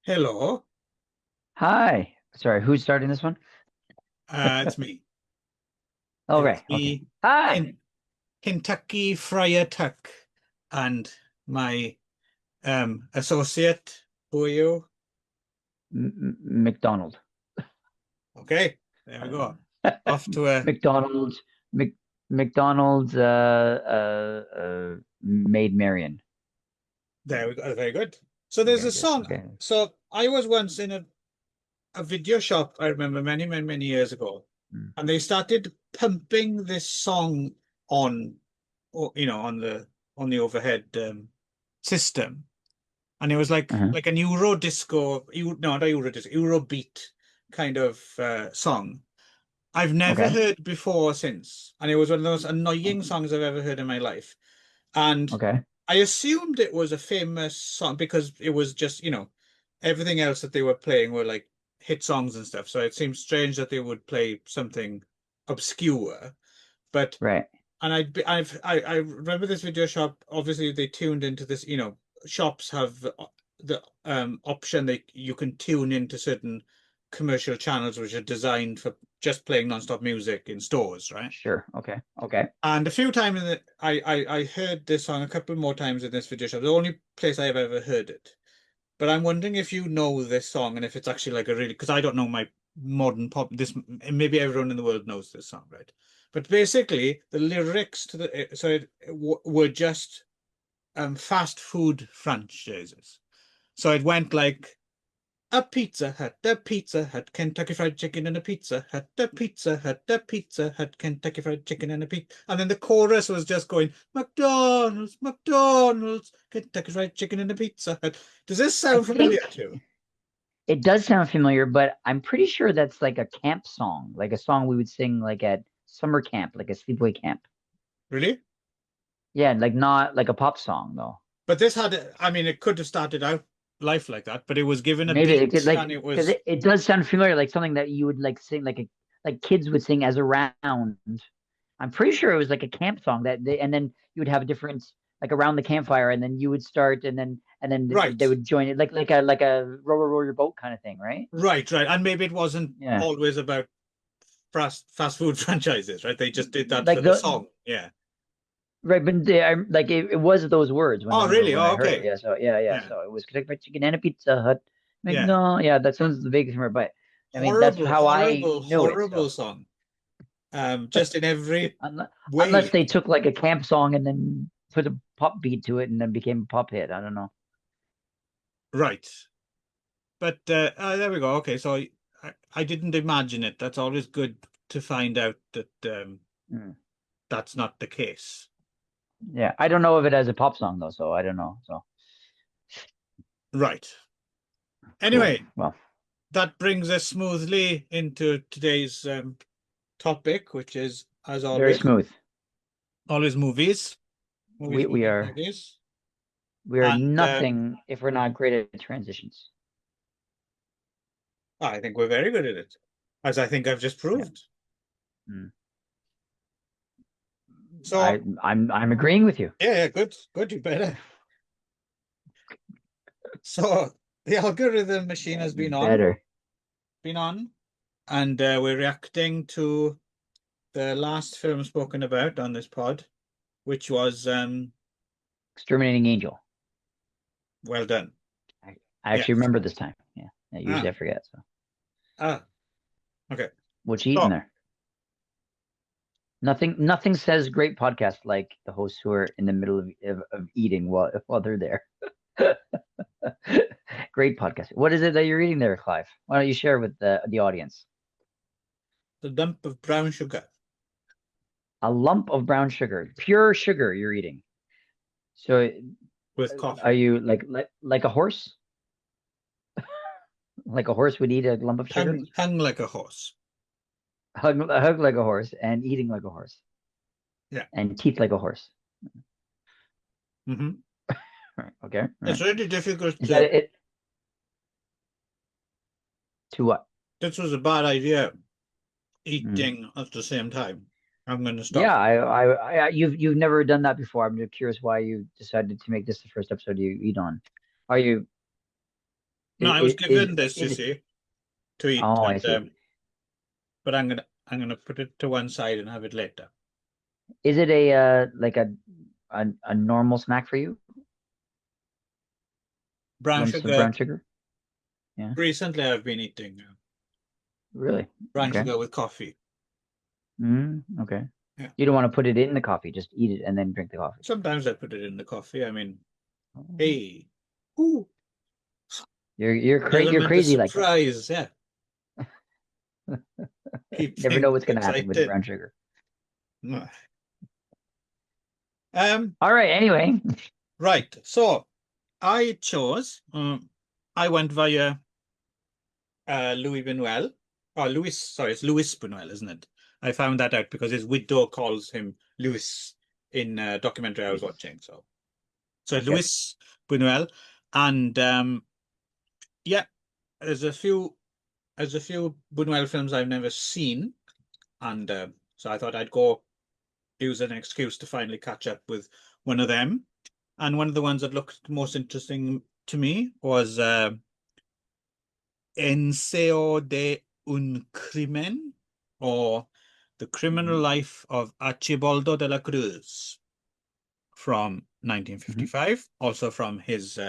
Hello, Hi. Sorry, who's starting this one? it's me. It's Okay, okay. me, Hi. Kentucky Friar Tuck, and my associate. Who are you? McDonald. Okay, there we go. Off to a McDonald's Mc, McDonald's Maid Marian. there we go. Very good. So there's Okay, a good. song. Okay. So I was once in a video shop. I remember many years ago, Mm. and they started pumping this song on, on the overhead system. And it was Uh-huh. like an Euro disco, no, not Euro disco, Eurobeat kind of song. I've never Okay. heard before since, and it was one of those annoying songs I've ever heard in my life. And Okay. I assumed it was a famous song because it was just, everything else that they were playing were like hit songs and stuff. So it seemed strange that they would play something obscure. But Right. and I remember this video shop. Obviously, they tuned into this. Shops have the option that you can tune into certain commercial channels which are designed for just playing non-stop music in stores, right? Sure. Okay. Okay. And a few times I heard this song a couple more times in this video shop. The only place I have ever heard it. But I'm wondering if you know this song and if it's actually like a really, because I don't know my modern pop. This maybe everyone in the world knows this song, right? But basically, the lyrics to the were just fast food franchises. So it went like a Pizza Hut, Kentucky Fried Chicken, and a Pizza Hut, a Pizza Hut, a Pizza Hut, Kentucky Fried Chicken, and a pizza. And then the chorus was just going McDonald's, McDonald's, Kentucky Fried Chicken, and a Pizza Hut. Does this I sound familiar think to you? it does sound familiar, but I'm pretty sure that's like a camp song, like a song we would sing like at summer camp, like a sleepaway camp. Really? Yeah, like not like a pop song though. But this had, I mean, it could have started out life like that, but it was given a Maybe it could beat like and it because was it does sound familiar, like something that you would like sing like kids would sing as a round. I'm pretty sure it was like a camp song that they and then you would have a different like around the campfire and then you would start and then right, they would join it like a row your boat kind of thing, right? right. And maybe it wasn't Yeah. always about fast food franchises, right? They just did that for Like the the song. Yeah. right, but like it was those words Oh, really? when I Oh, heard it. okay. Yeah, so yeah. Yeah. So it was Kentucky Fried Chicken and a Pizza Hut. Yeah. McDonald. Yeah, that sounds the biggest rumor, but I mean that's Horrible, how I horrible, knew it. So horrible song. Just in every unless way. they took like a camp song and then put a pop beat to it and then became a pop hit. I don't know. Right. But there we go. Okay, so I didn't imagine it. That's always good to find out that Mm. that's not the case. Yeah, I don't know if it has a pop song though, so I don't know. So Right. cool. Anyway, Well, that brings us smoothly into today's topic, which is, as very always, smooth. always movies, We we are movies. we are And nothing if we're not great at transitions. I think we're very good at it, as I think I've just Yeah. proved. Mm. So, I'm agreeing with you. yeah, good, good, you better. So, the algorithm machine Yeah, has you better. been on, and we're reacting to the last film spoken about on this pod, which was Exterminating Angel. well done. I actually Yes. remember this time. Yeah. Yeah, usually Ah, I forget. So ah, okay. what you eating So, there? Nothing says great podcast like the hosts who are in the middle of eating while they're there. Great podcast. What is it that you're eating there, Clive? Why don't you share with the audience? the lump of brown sugar A lump of brown sugar, pure sugar you're eating. So with are coffee. you like a horse? Like a horse would eat a lump of sugar? Hung like a horse. Hug like a horse and eating like a horse Yeah. and teeth like a horse. Hmm. Right, okay. All It's right. really difficult Is that to. it? To what? This was a bad idea, Mm. eating at the same time. I'm going to Yeah, stop. you've never done that before. I'm just curious why you decided to make this the first episode you eat on. Are you? No, I was given this, you Is it? see, to eat, Oh, I and see. but I'm gonna put it to one side and have it later. Is it a like a normal snack for you? Brown Lumps of sugar. brown sugar? Yeah, Recently, I've been eating really? brown Okay. sugar with coffee. Okay. Yeah. You don't want to put it in the coffee, just eat it and then drink the coffee. Sometimes I put it in the coffee. I mean, Oh. hey, ooh, You're element of crazy like that. surprise. Yeah, You keep never know things what's gonna happen with the exciting. brown sugar. Um, All right, anyway. right. So I chose. I went via Louis Buñuel. Oh, Louis. Sorry, it's Louis Buñuel, isn't it? I found that out because his widow calls him Louis in a documentary I was Luis. watching. So Okay. Louis Buñuel, and yeah, there's a few Buñuel films I've never seen, and so I thought I'd go use an excuse to finally catch up with one of them. And one of the ones that looked most interesting to me was Enseo de un Crimen, or The Criminal hmm Life of Archibaldo de la Cruz from hmm 1955, also from his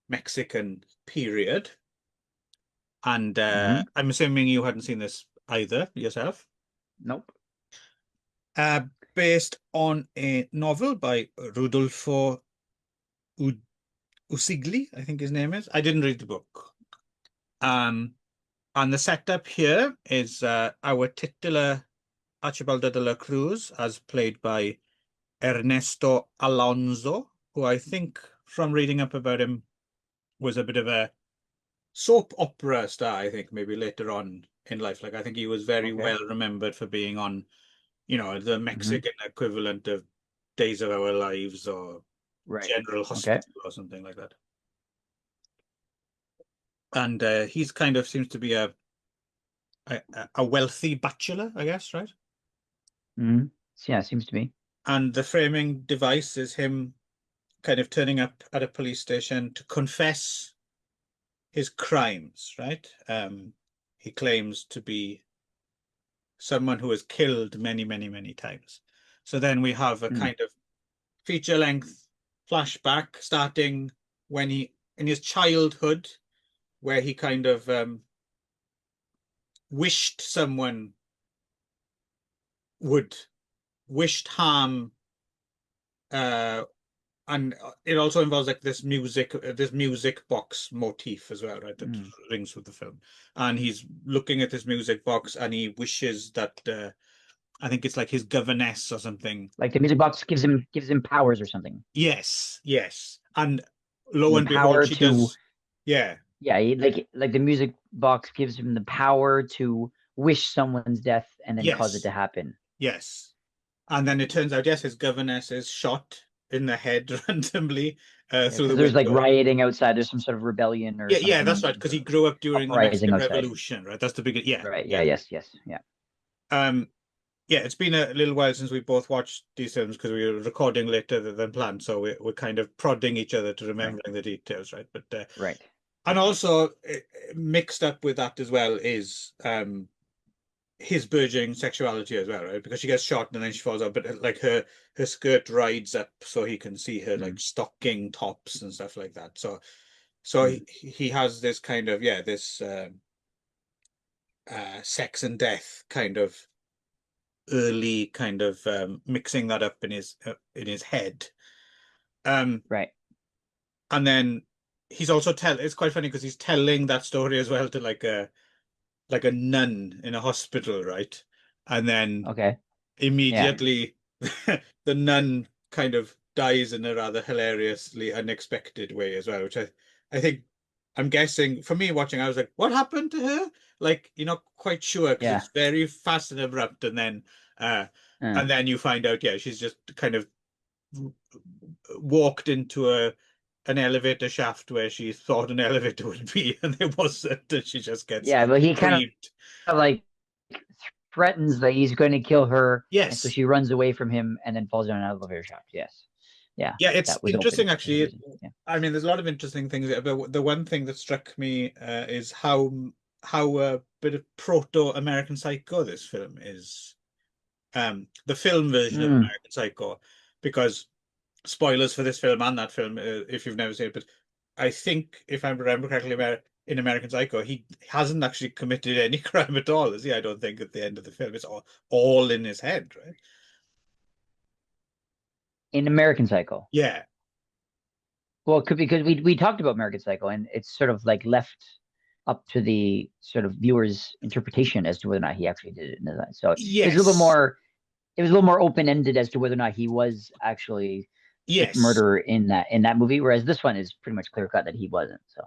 Mexican period. And hmm I'm assuming you hadn't seen this either yourself. Nope. Uh, Based on a novel by Rudolfo U Usigli, I think his name is. I didn't read the book. Um, and the setup here is our titular Archibaldo de la Cruz, as played by Ernesto Alonso, who I think, from reading up about him, was a bit of a soap opera star, I think, maybe later on in life. Like, I think he was very Okay. well remembered for being on, the hmm Mexican equivalent of Days of Our Lives or Right. General Okay. Hospital or something like that. And he's kind of seems to be a wealthy bachelor, I guess, right? hmm Yeah, seems to be. And the framing device is him kind of turning up at a police station to confess his crimes, right? He claims to be someone who has killed many, many, many times. So then we have a Mm. kind of feature-length flashback starting when he in his childhood, where he kind of wished someone would wished harm, uh, and it also involves like this music box motif as well, right? That Mm. rings with the film. And he's looking at this music box and he wishes that I think it's like his governess or something. Like the music box gives him powers or something. Yes, yes. And And lo the and behold, power she to does. Yeah, yeah, like the music box gives him the power to wish someone's death and then cause it yes, to happen. yes. And then it turns out, yes, his governess is shot in the head randomly Yeah, through the because there's like window. rioting outside. There's some sort of rebellion or Yeah, yeah, that's something right. Because he grew up during the uprising Mexican outside. Revolution, right? That's the big, yeah, Right. Yeah. yeah. Yes. Yes. Yeah. Um, yeah, it's been a little while since we both watched these films because we were recording later than planned, so we're kind of prodding each other to Right. remembering the details, right? But Right. and also mixed up with that as well is his burgeoning sexuality as well, right? Because she gets shot and then she falls out, but like her skirt rides up so he can see her like Mm. stocking tops and stuff like that. So Mm. he has this kind of this sex and death kind of early kind of mixing that up in his head. Um, Right. and then he's also tell. It's quite funny because he's telling that story as well to like a nun in a hospital, right? And then Okay. Yeah. immediately the nun kind of dies in a rather hilariously unexpected way as well, which I think I'm guessing for me watching, I was like, what happened to her? Like, you're not quite sure because Yeah. it's very fast and abrupt, uh Uh, and then you find out, yeah, she's just kind of walked into an elevator shaft where she thought an elevator would be, and it wasn't, and she just gets yeah. But he kind retrieved. of like threatens that he's going to kill her, and so Yes. she runs away from him and then falls down an elevator shaft. Yes. Yeah. Yeah, it's That was interesting open for some actually. reason. Yeah. I mean, there's a lot of interesting things, but the one thing that struck me is how a bit of proto-American Psycho this film is. The film version of Mm. American Psycho, because spoilers for this film and that film if you've never seen it, but I think if I remember correctly, in American Psycho, he hasn't actually committed any crime at all, is he? I don't think at the end of the film. It's all in his head, right? In American Psycho. Yeah. Well, could because we talked about American Psycho, and it's sort of like left up to the sort of viewer's interpretation as to whether or not he actually did it. So it was a little bit Yes. more. It was a little more open ended as to whether or not he was actually the Yes. murderer in that movie, whereas this one is pretty much clear cut that he wasn't. So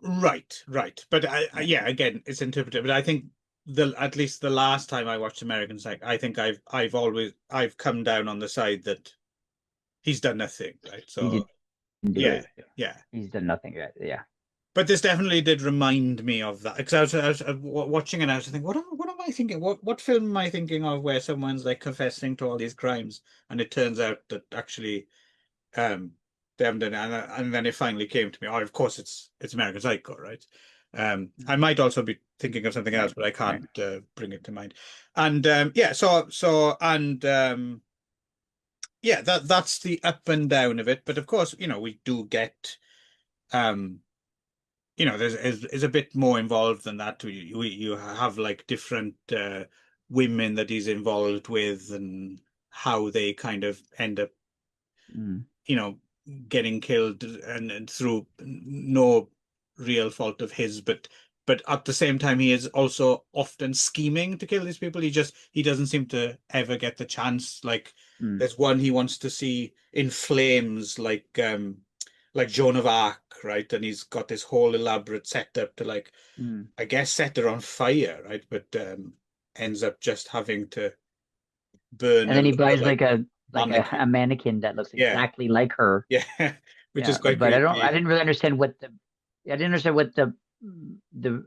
Right, right. But yeah, yeah, again, it's interpreted. But I think the at least the last time I watched American Psycho, I think I've come down on the side that he's done nothing, right? he So didn't do yeah, it. yeah. He's done nothing yet. Yeah. But this definitely did remind me of that because I was watching it. I was thinking, what am I thinking? What film am I thinking of where someone's like confessing to all these crimes, and it turns out that actually um they haven't done it, and then it finally came to me. Oh, of course, it's American Psycho, right? I might also be thinking of something else, Right. but I Right. can't bring it to mind. And yeah, so and yeah, that's the up and down of it. But of course, we do get um there's a bit more involved than that. You have like different women that he's involved with and how they kind of end up, Mm, you know, getting killed and through no real fault of his, but at the same time he is also often scheming to kill these people. He doesn't seem to ever get the chance. Like mm, there's one he wants to see in flames, like Joan of Arc, right? And he's got this whole elaborate setup to like, mm. I guess, set her on fire, right? But ends up just having to burn And a then he buys lookalike like a mannequin. mannequin that looks Yeah, exactly like her. yeah, which is Yeah, quite but I creepy. didn't really understand what the I didn't understand what the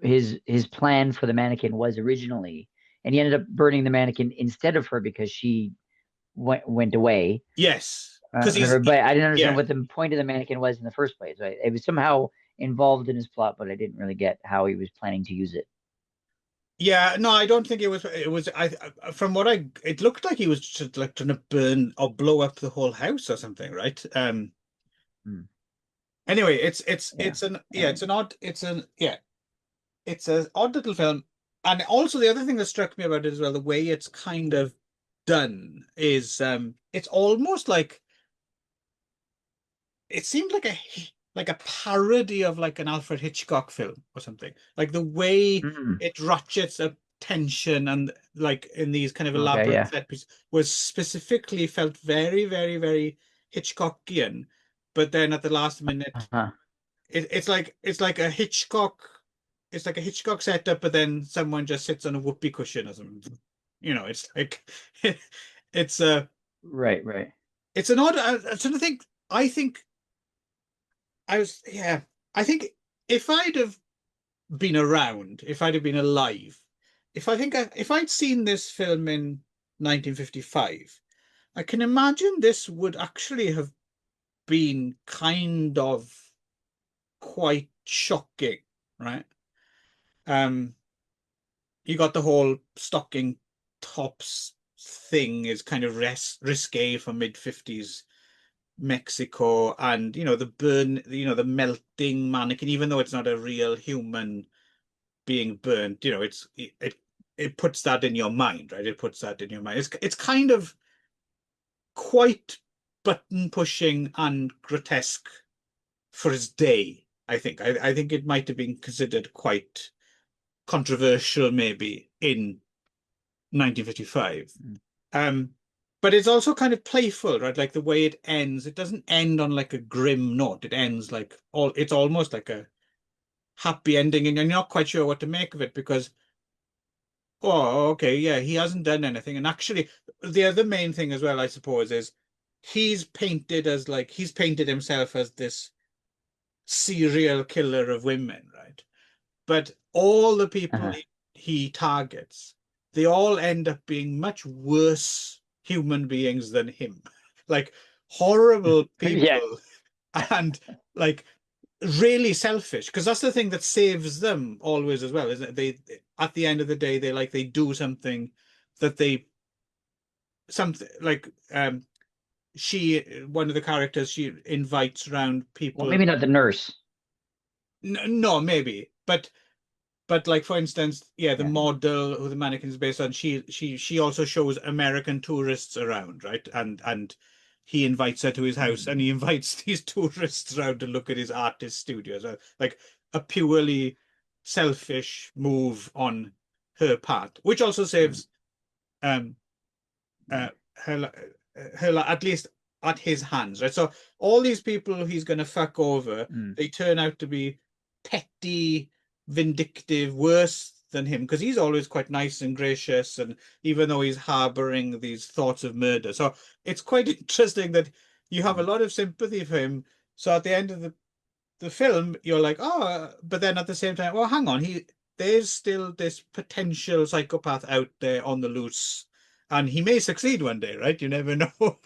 his plan for the mannequin was originally, and he ended up burning the mannequin instead of her because she went away. Yes, because he's But I didn't understand yeah, what the point of the mannequin was in the first place. Right? It was somehow involved in his plot, but I didn't really get how he was planning to use it. yeah. No, I don't think it was. It was. From what it looked like he was just like trying to burn or blow up the whole house or something, right? Hmm. Anyway, Yeah. it's an odd it's an odd little film, and also the other thing that struck me about it as well, the way it's kind of done is it's almost like it seemed like a parody of like an Alfred Hitchcock film or something. Like the way Mm. it ratchets up tension and like in these kind of Okay. elaborate Yeah. set pieces was specifically felt very, very, very Hitchcockian. But then at the last minute, Uh-huh. it's like a Hitchcock setup, but then someone just sits on a whoopee cushion or something. It's like it's a Right. Right. it's an odd. I sort of think. I think I was, yeah. I think if I'd have been around, if I'd have been alive, if I'd seen this film in 1955, I can imagine this would actually have been kind of quite shocking, right? Um, you got the whole stocking tops thing is kind of risque for mid 50s Mexico, and the melting mannequin, even though it's not a real human being burnt, it puts that in your mind, right? It puts that in your mind. It's kind of quite button pushing and grotesque for its day, I think. I think it might have been considered quite controversial maybe in 1955. Mm. Um, but it's also kind of playful, right? Like the way it ends, it doesn't end on like a grim note. It ends like it's almost like a happy ending, and you're not quite sure what to make of it because, oh, okay, yeah, he hasn't done anything. And actually, the other main thing as well, I suppose, is he's painted himself as this serial killer of women, right? But all the people Uh-huh. he targets, they all end up being much worse human beings than him. Like horrible Yeah. people. And like really selfish, because that's the thing that saves them always as well, isn't it? They at the end of the day they do something that they something like she one of the characters, she invites around Well, people. maybe not the nurse. No, maybe, but like for instance, yeah, the Yeah. model who the mannequin is based on, she also shows American tourists around, right? And he invites her to his house, and he invites these tourists around to look at his artist studios. Like a purely selfish move on her part, which also saves um her at least at his hands, right? So all these people he's going to fuck over, Mm. they turn out to be petty, vindictive, worse than him, because he's always quite nice and gracious, and even though he's harboring these thoughts of murder. So it's quite interesting that you have a lot of sympathy for him. So at the end of the film, you're like, oh, but then at the same time, well, hang on, there's still this potential psychopath out there on the loose, and he may succeed one day, right? You never know.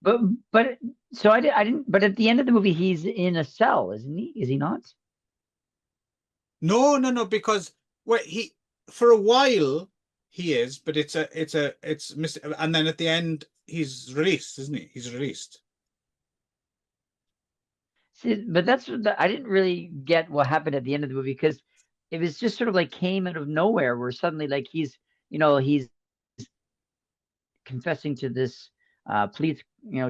But but so I didn't. But at the end of the movie, he's in a cell, isn't he? Is he not? No, no, no, because well, he for a while he is, but and then at the end he's released, isn't he? He's released. See, but I didn't really get what happened at the end of the movie because it was just sort of like came out of nowhere where suddenly like he's confessing to this police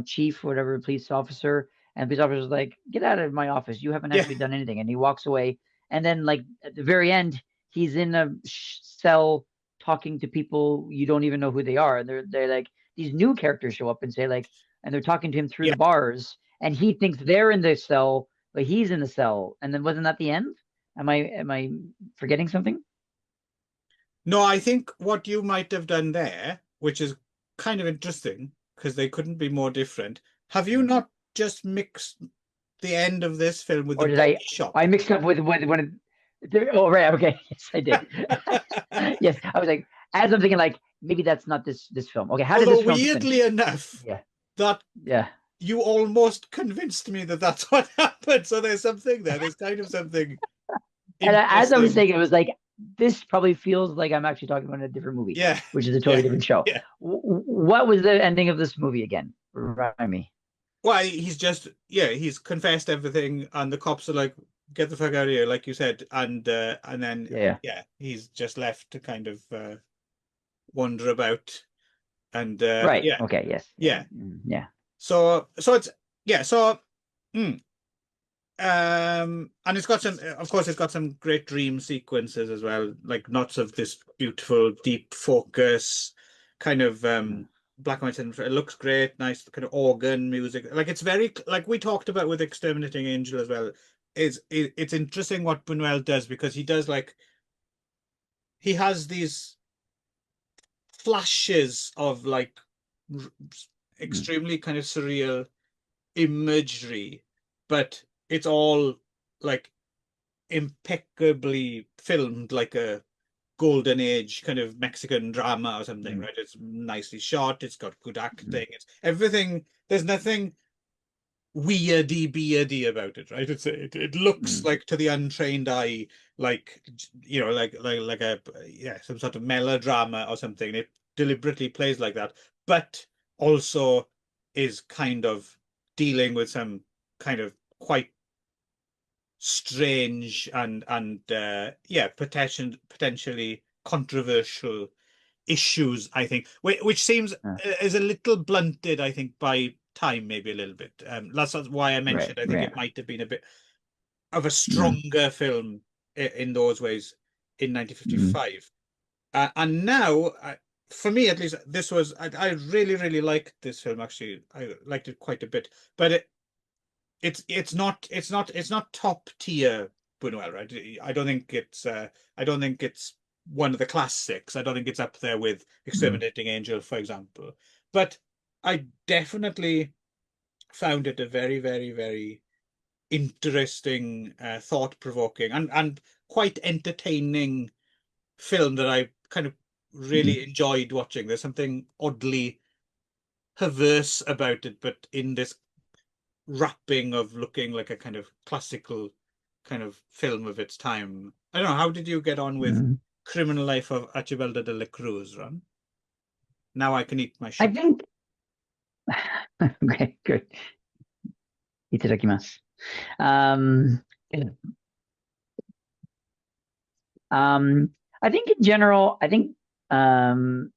chief, whatever, police officer, and the police officer is like, get out of my office, you haven't Yeah, actually done anything, and he walks away. And then like at the very end he's in a cell talking to people you don't even know who they are, and they're like these new characters show up and say like, and they're talking to him through yeah. the bars, and he thinks they're in the cell but he's in the cell. And then wasn't that the end? Am I forgetting something? No, I think what you might have done there, which is kind of interesting, because they couldn't be more different. Have you not just mixed the end of this film with the Or did body I shop? mixed up with one of oh right, okay. Yes, I did. Yes, I was like, as I'm thinking, like maybe that's not this film. Okay, how did Although this film weirdly finish? enough, Yeah, that yeah. you almost convinced me that that's what happened. So there's something there. There's kind of something And as I was interesting. saying, it was like this probably feels like I'm actually talking about a different movie, Yeah, which is a totally yeah, different show. yeah. What was the ending of this movie again? Remind me. Well, he's just, yeah, he's confessed everything, and the cops are like, "Get the fuck out of here," like you said, and then Yeah, yeah. yeah, he's just left to kind of wander about, and Right. yeah, Okay. Yes. Yeah. yeah. Yeah. So it's yeah, so mm, and it's got some, of course, it's got some great dream sequences as well, like lots of this beautiful deep focus, kind of black and white cinema. It looks great, nice kind of organ music. Like it's very like we talked about with Exterminating Angel as well. It's interesting what Buñuel does, because he does like he has these flashes of like Mm, extremely kind of surreal imagery, but it's all like impeccably filmed, like a golden age kind of Mexican drama or something, mm, right? It's nicely shot, it's got good mm, acting, it's everything. There's nothing beardy about it, right? It looks mm, like, to the untrained eye, like like a yeah, some sort of melodrama or something. It deliberately plays like that, but also is kind of dealing with some kind of quite strange and yeah, potentially controversial issues, I think, which seems uh, is a little blunted, I think, by time, maybe a little bit. That's why I right. mentioned I think Right. it might have been a bit of a Mm, stronger film in those ways in mm, 1955. And now, for me at least, I really, really liked this film. Actually, I liked it quite a bit, but it's not top tier Buñuel, right? I don't think it's one of the classics. I don't think it's up there with mm, Exterminating Angel, for example. But I definitely found it a very, very, very interesting, thought-provoking, and quite entertaining film that I kind of mm, really enjoyed watching. There's something oddly perverse about it, but in this wrapping of looking like a kind of classical kind of film of its time. I don't know. How did you get on with Mhm. Criminal Life of Archibaldo de la Cruz, Ron? Now I can eat my I shit. think okay, good. Itadakimasu. Good. Um, I think in general, I think um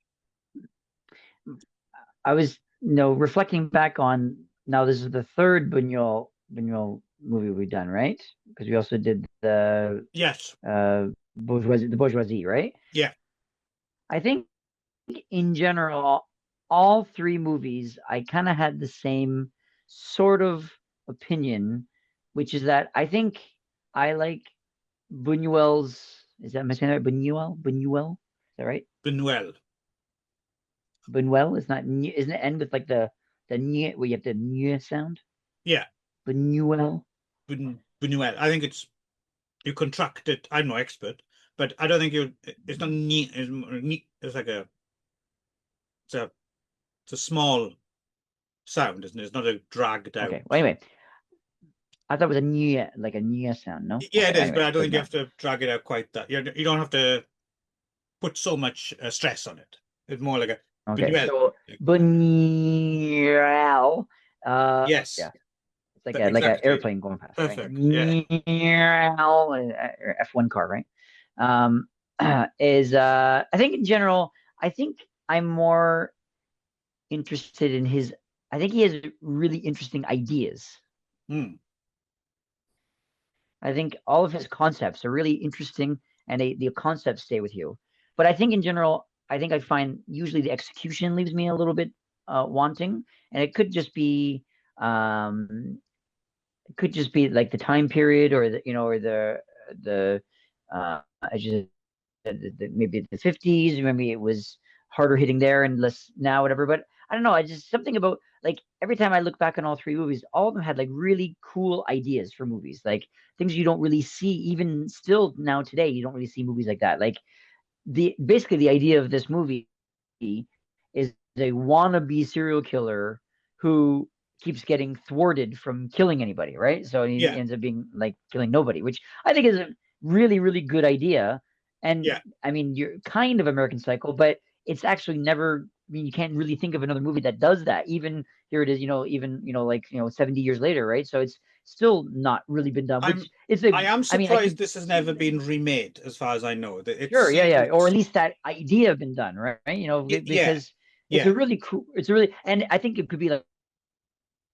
I was reflecting back on now this is the third Buñuel movie we've done, right? Because we also did Yes. the bourgeoisie, right? Yeah. I think in general, all three movies, I kind of had the same sort of opinion, which is that I think I like Buñuel's. Is that am I saying that right? Buñuel? Buñuel? Is that right? Buñuel. Buñuel is not. Isn't it end with like the nye where you have the nye sound? Yeah. Buñuel. Buñuel. I think it's you contract it. I'm no expert, but I don't think you. It's not neat. It's like it's a it's a small sound, isn't it? It's not a dragged Okay. out. Well, anyway, I thought it was a nye, like a nye sound. No. Yeah, Okay. it is, but Anyway, I don't doesn't think you matter. have to drag it out quite that. You don't have to put so much stress on it. It's more like a Okay. Buñuel. So Buñuel. Yes, Yeah. It's like an exactly. airplane going past, right? Perfect. Yeah. F1 car, right? Um, is I think in general, I think I'm more interested in his. I think he has really interesting ideas. Hmm. I think all of his concepts are really interesting, and the concepts stay with you. But I think in general, I think I find usually the execution leaves me a little bit wanting, and it could just be um, like the time period or or the I just maybe the 50s, maybe it was harder hitting there and less now, whatever. But I don't know. I just something about like every time I look back on all three movies, all of them had like really cool ideas for movies, like things you don't really see even still now today. You don't really see movies like that. Like the basically the idea of this movie is a wannabe serial killer who keeps getting thwarted from killing anybody, right? So he Yeah. ends up being like killing nobody, which I think is a really, really good idea. And Yeah. I mean, you're kind of American Psycho, but it's actually never. I mean, you can't really think of another movie that does that. Even here it is, even like 70 years later, right? So it's still not really been done. Which I'm it's a. I am I mean, I surprised can this has never been remade, as far as I know. It Sure, yeah, yeah, or at seems least that idea been done, right? yeah, Because it's yeah, a really cool, it's a really, and I think it could be like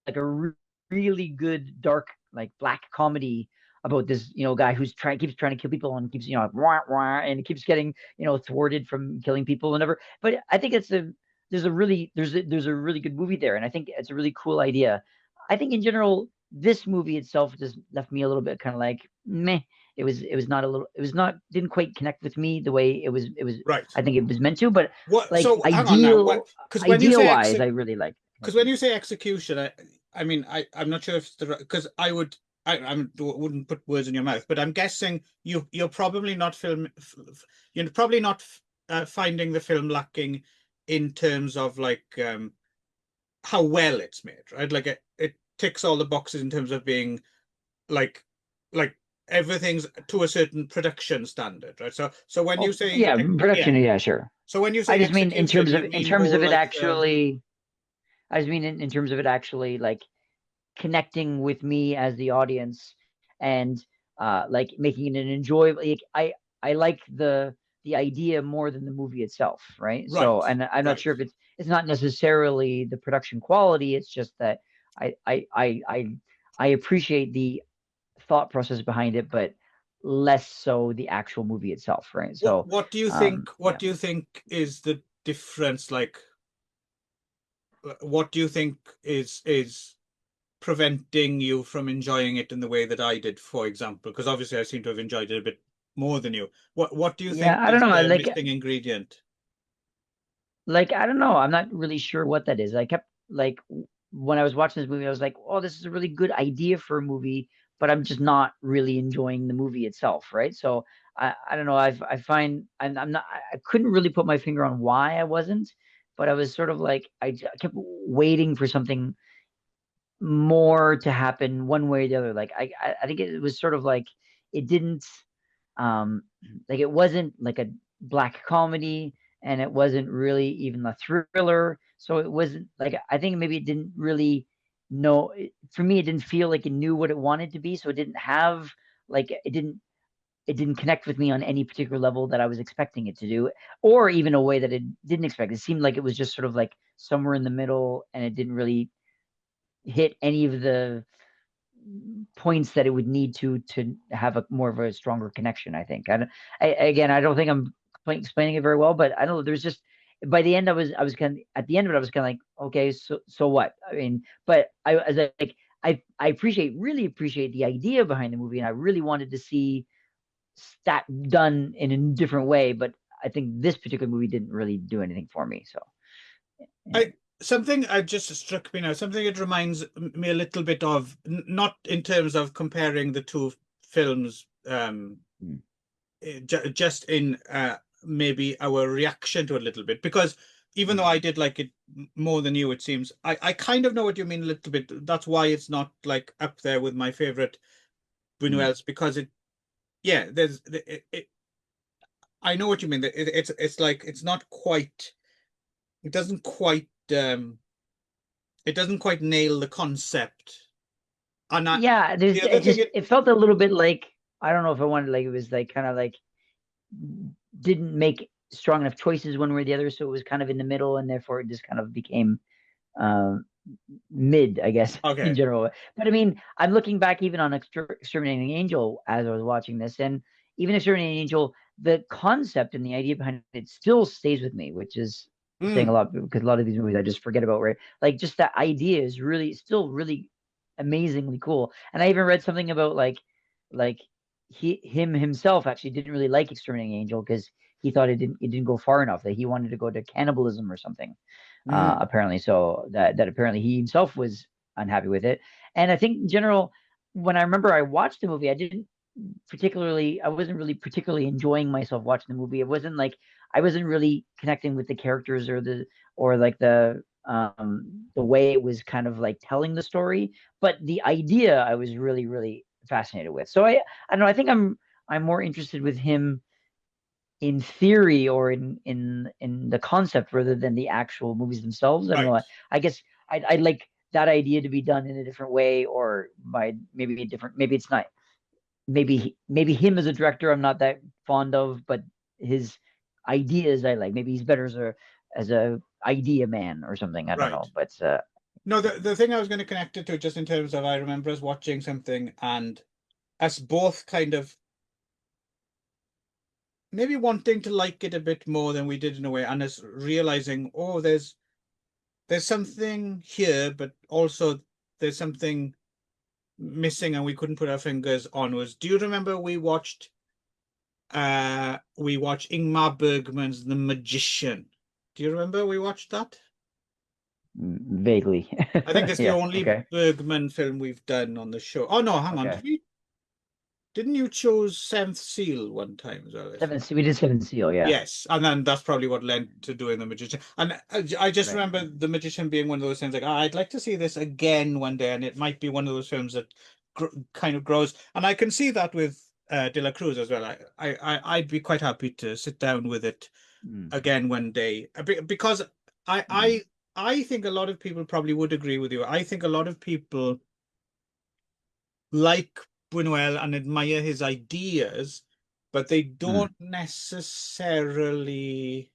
a really good dark, like black comedy about this, guy who's keeps trying to kill people and keeps, wah, wah, and keeps getting, thwarted from killing people and whatever. But I think there's a really good movie there, and I think it's a really cool idea. I think in general, this movie itself just left me a little bit kind of like meh. It was not a little it was not didn't quite connect with me the way it was right. I think it was meant to, but What? like So hang on now. What? Because when you idea say wise, I really like because it. when you say execution, I mean, I'm not sure if it's the because I would. Wouldn't put words in your mouth, but I'm guessing you're probably not you're probably not finding the film lacking in terms of like how well it's made, right? Like it ticks all the boxes in terms of being like like everything's to a certain production standard, right? So when you Oh say yeah, yeah, production, yeah, sure. so when you I say just mean execution, you in mean terms more of it like the actually. I just mean in terms of it actually like connecting with me as the audience and like making it an enjoyable. Like, I like the idea more than the movie itself, right? right, So, and I'm not right. sure if it's not necessarily the production quality. It's just that I I I I I appreciate the thought process behind it, but less so the actual movie itself, right? So, What do you think? What yeah. do you think is the difference? Like, what do you think is preventing you from enjoying it in the way that I did, for example? Because obviously I seem to have enjoyed it a bit more than you. What do you Yeah, think I don't is know. the missing ingredient? Like I don't know. I'm not really sure what that is. I kept like when I was watching this movie, I was like, "Oh, this is a really good idea for a movie," but I'm just not really enjoying the movie itself, right? So I don't know. I find I'm not. I couldn't really put my finger on why I wasn't, but I was sort of like I kept waiting for something more to happen one way or the other. Like I think it was sort of like it didn't um like it wasn't like a black comedy and it wasn't really even a thriller. So it wasn't like I think maybe it didn't really know for me it didn't feel like it knew what it wanted to be. So it didn't have like it didn't connect with me on any particular level that I was expecting it to do, or even a way that it didn't expect. It seemed like it was just sort of like somewhere in the middle and it didn't really hit any of the points that it would need to have a more of a stronger connection. I think. Again, I don't think I'm explaining it very well, but I don't know. There's just by the end, I was kind of at the end of it, I was kind of like, okay, so what? I mean, but I as I like I really appreciate the idea behind the movie, and I really wanted to see that done in a different way. But I think this particular movie didn't really do anything for me. So yeah. I something I just struck me now. Something it reminds me a little bit of, not in terms of comparing the two films, Mm. just in maybe our reaction to it a little bit. Because even though Mm. I did like it more than you, it seems I kind of know what you mean a little bit. That's why it's not like up there with my favorite Mm. Buñuel's, because it, yeah, I know what you mean. It's like it's not quite. It doesn't quite. It doesn't quite nail the concept. And Yeah, there's the other it thing, just it felt a little bit like I don't know if I wanted like it was like kind of like didn't make strong enough choices one way or the other, so it was kind of in the middle, and therefore it just kind of became um, mid, I guess, in okay, general. But I mean, I'm looking back even on Exterminating Angel as I was watching this, and even Exterminating Angel, the concept and the idea behind it still stays with me, which is saying a mm, lot because a lot of these movies I just forget about, right? Like just that idea is really still really amazingly cool. And I even read something about like him himself actually didn't really like Exterminating Angel because he thought it didn't go far enough, that he wanted to go to cannibalism or something mm, apparently. So that apparently he himself was unhappy with it. And I think in general, when I remember I watched the movie, I wasn't really particularly enjoying myself watching the movie. It wasn't like I wasn't really connecting with the characters or like the way it was kind of like telling the story, but the idea I was really really fascinated with. So I don't know. I think I'm more interested with him in theory or in the concept rather than the actual movies themselves. I don't know. right. I guess I'd like that idea to be done in a different way or by maybe a different. Maybe it's not. Maybe him as a director I'm not that fond of, but his ideas I like. Maybe he's better as a idea man or something. I don't Right. know, but No, the thing I was going to connect it to, just in terms of, I remember us watching something and us both kind of maybe wanting to like it a bit more than we did in a way, and us realizing, oh, there's something here, but also there's something missing, and we couldn't put our fingers on. Was, do you remember we watched Ingmar Bergman's The Magician? Do you remember we watched that? vaguely. I think it's the Yeah. only Okay. Bergman film we've done on the show. Oh no, hang on. Okay. Didn't you choose Seventh Seal one time as well, I think? We did Seven Seal. Yeah. Yes, and then that's probably what led to doing The Magician. And I just Right. remember The Magician being one of those things like, "Ah, I'd like to see this again one day," and it might be one of those films that kind of grows. And I can see that with De La Cruz as well. I'd be quite happy to sit down with it Mm. again one day, because I Mm. I I think a lot of people probably would agree with you. I think a lot of people like Buñuel and admire his ideas, but they Mm. don't necessarily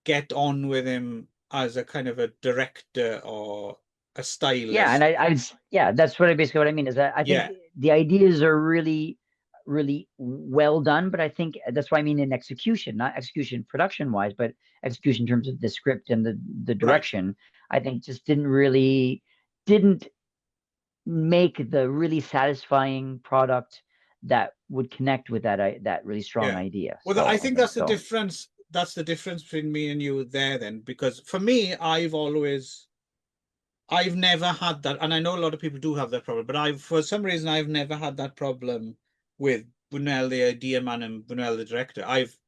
get on with him as a kind of a director or a Yeah, and stylist. yeah, that's basically what I mean is that I think Yeah, the ideas are really, really well done, but I think that's what I mean in execution, not execution production wise, but execution in terms of the script and the right. direction. I think just didn't make the really satisfying product that would connect with that really strong Yeah. idea. Well, I So I think think that's the so. difference. That's the difference between me and you there then, because for me, I've never had that, and I know a lot of people do have that problem, but for some reason, I've never had that problem with Buñuel, the idea man, and Buñuel, the director. I've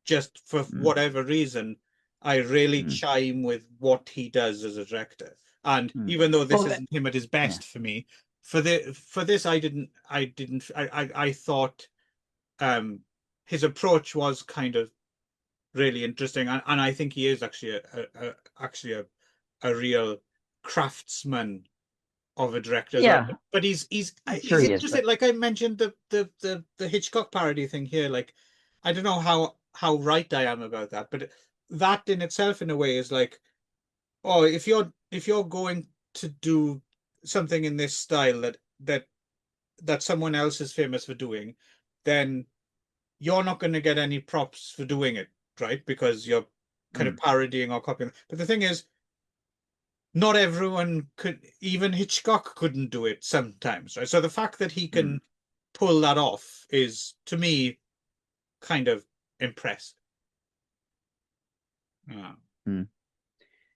just, for Mm, whatever reason, I really mm. chime with what he does as a director. And Mm. even though this Well, isn't him at his yeah, best for me, for this I thought his approach was kind of really interesting, and I think he is actually actually a real craftsman of a director as well. yeah, But I'm sure he's he is, but interesting. Like I mentioned the Hitchcock parody thing here. Like I don't know how right I am about that, but that in itself, in a way, is like, oh, if you're going to do something in this style that someone else is famous for doing, then you're not going to get any props for doing it, right? Because you're kind of mm, parodying or copying. But the thing is, not everyone could, even Hitchcock couldn't do it sometimes, right? So the fact that he mm, can pull that off is, to me, kind of impressive. Yeah. mm.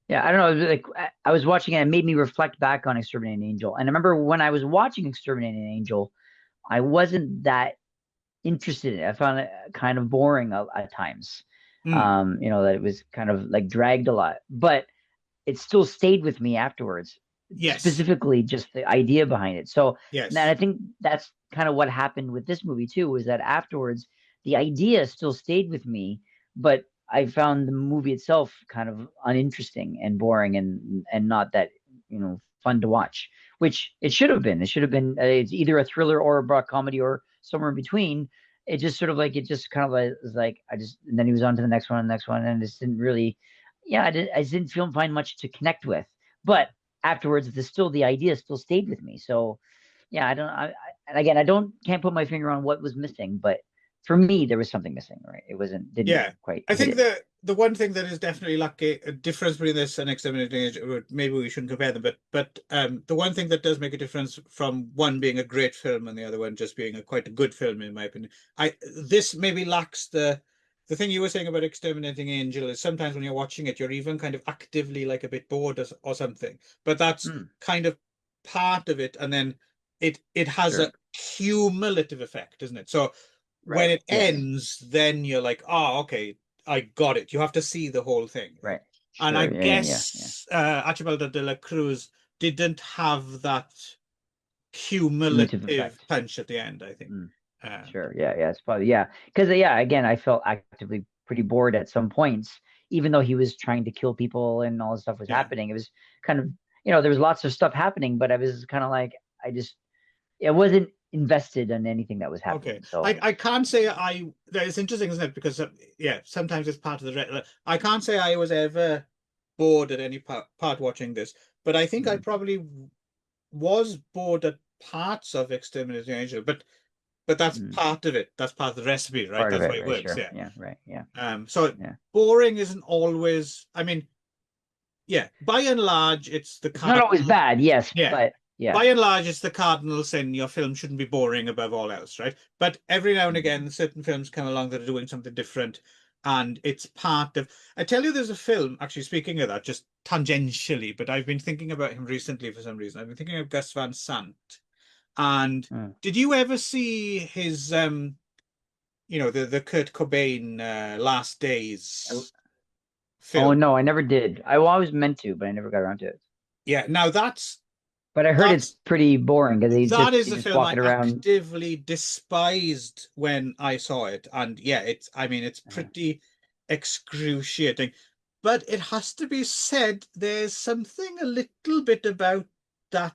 Yeah, I don't know. It was like I was watching it, and it made me reflect back on Exterminating Angel. And I remember when I was watching Exterminating Angel, I wasn't that interested in it. I found it kind of boring at times. Mm. That it was kind of like dragged a lot, but it still stayed with me afterwards, Yes. specifically just the idea behind it. So, and I Yes. think that's kind of what happened with this movie too, was that afterwards the idea still stayed with me, but I found the movie itself kind of uninteresting and boring and not that, fun to watch, which it should have been. It should have been it's either a thriller or a broad comedy or somewhere in between. It just sort of like it just kind of like, was like I just and then he was on to the next one and the next one and it just didn't really yeah, I didn't feel find much to connect with. But afterwards, the idea still stayed with me. So yeah, I don't. And again, I don't can't put my finger on what was missing, but for me, there was something missing. Right, it didn't Yeah. quite I hit think it. the one thing that is definitely like a difference between this and Exterminating Age, maybe we shouldn't compare them, but the one thing that does make a difference from one being a great film and the other one just being a quite a good film, in my opinion, this maybe lacks the thing you were saying about Exterminating Angel is sometimes when you're watching it, you're even kind of actively like a bit bored or something. But that's Mm, kind of part of it, and then it has a sure. cumulative effect, isn't it? So when Right. it Yes. ends, then you're like, oh, okay, I got it. You have to see the whole thing. Right. And I Sure. Yeah. Yeah. Yeah. Yeah. guess Archibald de la Cruz didn't have that Cumulative cumulative effect. punch at the end, I think. Mm, Um, sure. Yeah. Yeah. It's probably yeah. Because yeah, again, I felt actively pretty bored at some points, even though he was trying to kill people and all this stuff was yeah. happening. It was kind of there was lots of stuff happening, but I was kind of like I just I wasn't invested in anything that was Okay. happening. So I can't say that it's interesting, isn't it? Because yeah, sometimes it's part of I can't say I was ever bored at any part watching this, but I think I mm, probably was bored at parts of Exterminating Angel, but that's mm, part of it. That's part of the recipe, right? part of That's why it, it right? works. Sure. Yeah. Yeah. Right. Yeah. So Yeah. boring isn't always. I mean, yeah. By and large, it's the It's not always cardinal. bad, yes, Yeah. but yeah. By and large, it's the cardinal sin. Your film shouldn't be boring above all else, right? But every now and Mm, again, certain films come along that are doing something different, and it's part of. I tell you, there's a film. Actually, speaking of that, just tangentially, but I've been thinking about him recently for some reason. I've been thinking of Gus Van Sant. And mm. did you ever see his the Kurt Cobain Last Oh, Days oh, film? no, I never did. I always meant to, but I never got around to it. Yeah, now But I heard it's that's pretty boring because that is he's a just film I walking around. actively despised when I saw it. And yeah, I mean it's Uh, pretty excruciating. But it has to be said, there's something a little bit about that.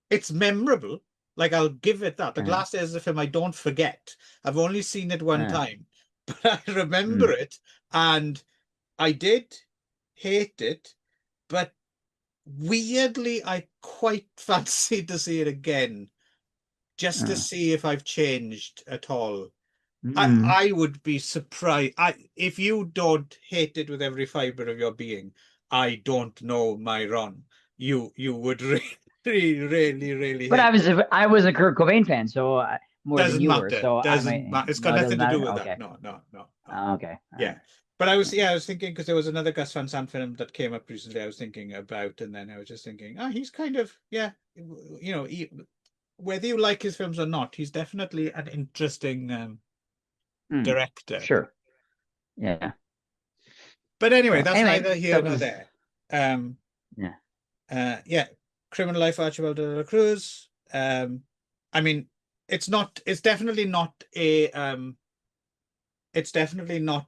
It's memorable. Like I'll give it that. The uh, Glass is a film I don't forget. I've only seen it one uh, time, but I remember mm, it, and I did hate it, but weirdly, I quite fancied to see it again, just to uh, see if I've changed at all. mm. I would be surprised. If you don't hate it with every fiber of your being, I don't know my Ron. You would really, really, really But hate it. I was a Kurt Cobain fan, so more than Doesn't you were. matter. So I Doesn't might. matter. It's got No, it doesn't nothing to do matter. with that. Okay. No, no, no, no. Okay. All right. Yeah. But Yeah. I was thinking because there was another Gus Van Sant film that came up recently I was thinking about, and then I was just thinking, he's kind of, yeah, whether you like his films or not, he's definitely an interesting Mm, director. sure. Yeah. But anyway, So that's anyway, neither here that nor was there. Um, yeah. Yeah, Criminal Life Archibald de la Cruz. I mean, it's definitely not it's definitely not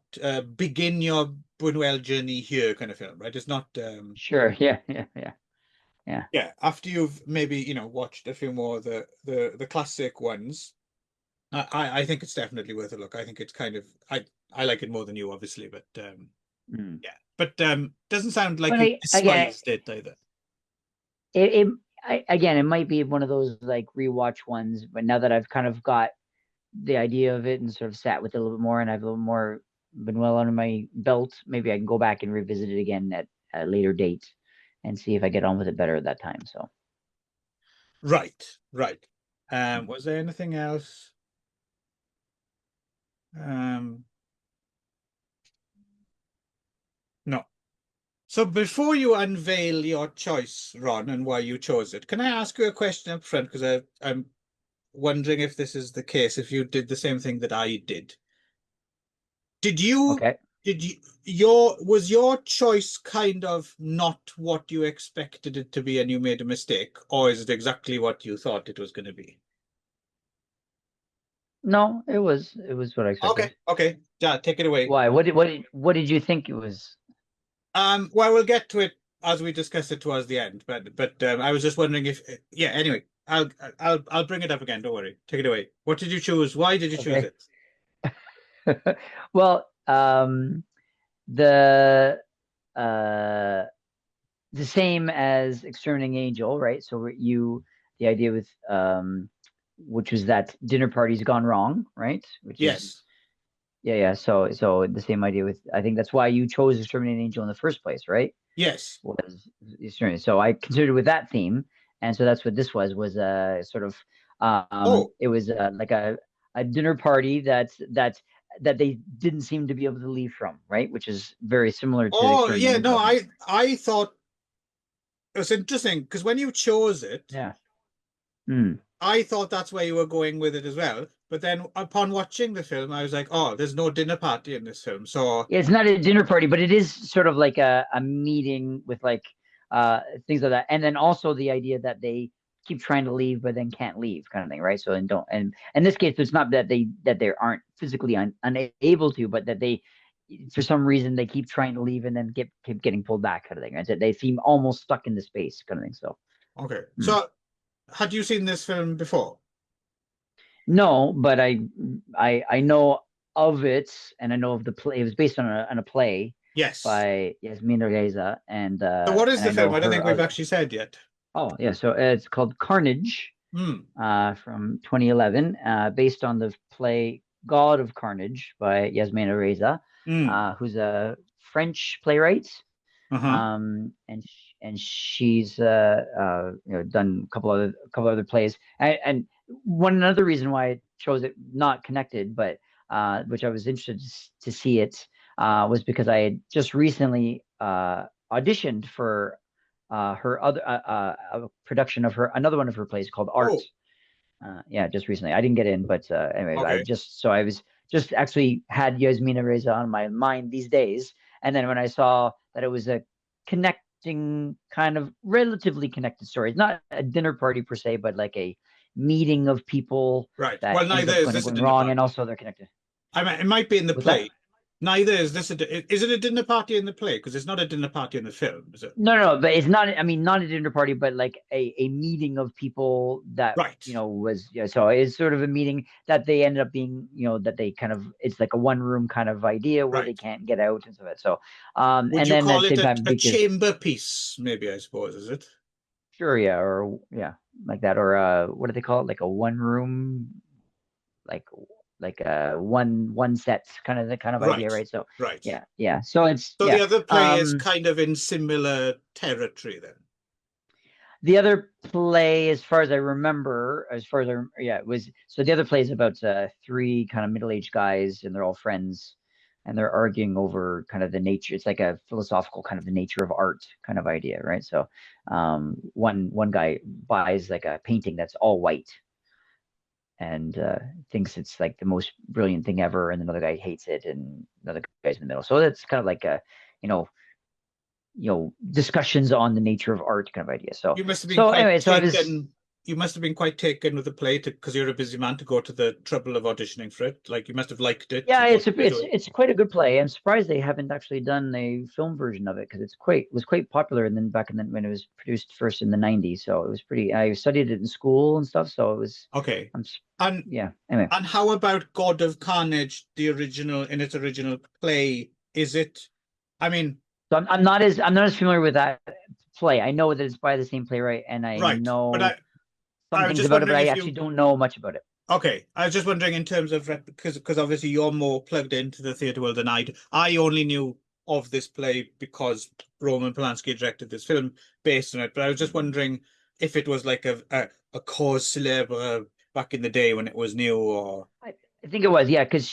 begin your Buñuel journey here kind of film, right? It's not Sure. Yeah. Yeah. Yeah. Yeah. yeah, after you've maybe, watched a few more of the classic ones, I think it's definitely worth a look. I think it's kind of I like it more than you, obviously, but Mm. yeah. But doesn't sound like But you again, despised it either. it again, it might be one of those like rewatch ones. But now that I've kind of got the idea of it and sort of sat with it a little bit more, and I've a little more been well under my belt, maybe I can go back and revisit it again at a later date and see if I get on with it better at that time. So, Right, right. Was there anything else? Um, no. So before you unveil your choice, Ron, and why you chose it, can I ask you a question up front? Because I'm wondering if this is the case, if you did the same thing that I did. Did you, okay. did you, was your choice kind of not what you expected it to be and you made a mistake, or is it exactly what you thought it was going to be? No, it was what I Okay, expected. okay. Yeah, take it away. Why? What did you think it was? Well, we'll get to it as we discuss it towards the end, but I was just wondering if, yeah. Anyway, I'll bring it up again. Don't worry. Take it away. What did you choose? Why did you choose Okay. it? Well, the uh the same as Exterminating Angel, right? So the idea with which was that dinner party's gone wrong, right? Which is Yes, yeah, yeah. So the same idea with I think that's why you chose Exterminating Angel in the first place, right? yes. Was Exterminating. So I considered with that theme, and so that's what this was sort of Oh, it was like a dinner party that they didn't seem to be able to leave from, right? Which is very similar to the oh, Exterminating yeah. No, Angel, I think. I thought it was interesting because when you chose it, Yeah. Mm. I thought that's where you were going with it as well. But then upon watching the film, I was like, oh, there's no dinner party in this film. So, It's not a dinner party, but it is sort of like a meeting with like things like that. And then also the idea that they keep trying to leave but then can't leave kind of thing, right? So and don't and in this case it's not that they aren't physically unable to, but that they for some reason they keep trying to leave and then keep getting pulled back kind of thing. Right? So they seem almost stuck in the space kind of thing. So okay. mm. So, had you seen this film before? No, but I know of it, and I know of the play. It was based on a play Yes. by Yasmin Reza, and So, what is and the I know film? I don't her think we've other. actually said yet. Oh yeah, so it's called Carnage, Hmm. from 2011, based on the play God of Carnage by Yasmin Reza, Hmm. who's a French playwright, Uh-huh. and she's done a couple other plays, and one another reason why I chose it, not connected, but which I was interested to see it, was because I had just recently auditioned for her other a production of her another one of her plays called Art. Oh, Yeah, just recently. I didn't get in, but anyway, okay. I was just actually had Yasmina Reza on my mind these days, and then when I saw that it was a connecting, kind of relatively connected story, it's not a dinner party per se, but like a meeting of people Right. that Well, ends neither up is going this a going dinner wrong, and party. also they're connected. I mean, it might be in the Was that? play. Neither is this is it a dinner party in the play? Because it's not a dinner party in the film, is it? No, no, but it's not. I mean, not a dinner party, but like a meeting of people that Right. was so it's sort of a meeting that they ended up being that they kind of it's like a one room kind of idea where they Right. can't get out and stuff. So, Would and you then at call the it same time a because chamber piece? Maybe I suppose is it? sure, yeah, or yeah, like that, or what do they call it? Like a one room, like one set kind of the kind of idea, Right. right? So, Right. yeah, yeah. So it's So the yeah. other play is kind of in similar territory then. The other play, as far as I remember, yeah, it was so the other play is about three kind of middle-aged guys, and they're all friends, and they're arguing over kind of the nature. It's like a philosophical kind of the nature of art kind of idea, right? So, one guy buys like a painting that's all white and thinks it's like the most brilliant thing ever, and another guy hates it, and another guy's in the middle. So it's kind of like a, you know, discussions on the nature of art kind of idea. So You must have been so quite anyway, so I was. taken. You must have been quite taken with the play because you're a busy man to go to the trouble of auditioning for it. Like you must have liked it Yeah, and it's wanted a, to do it. it's quite a good play. I'm surprised they haven't actually done a film version of it because it was quite popular. And then back in when it was produced first in the '90s, so it was pretty. I studied it in school and stuff, so it was. Okay. I'm And yeah. Anyway, and how about God of Carnage, the original in its original play? Is it? I mean, so I'm not as familiar with that play. I know that it's by the same playwright, and I right. But know some I was things just about it, but wondering I if actually you don't know much about it. okay. I was just wondering in terms of because obviously you're more plugged into the theatre world than I do. I only knew of this play because Roman Polanski directed this film based on it. But I was just Mhm. wondering if it was like a cause célèbre back in the day when it was new, or I, I think it was, yeah, because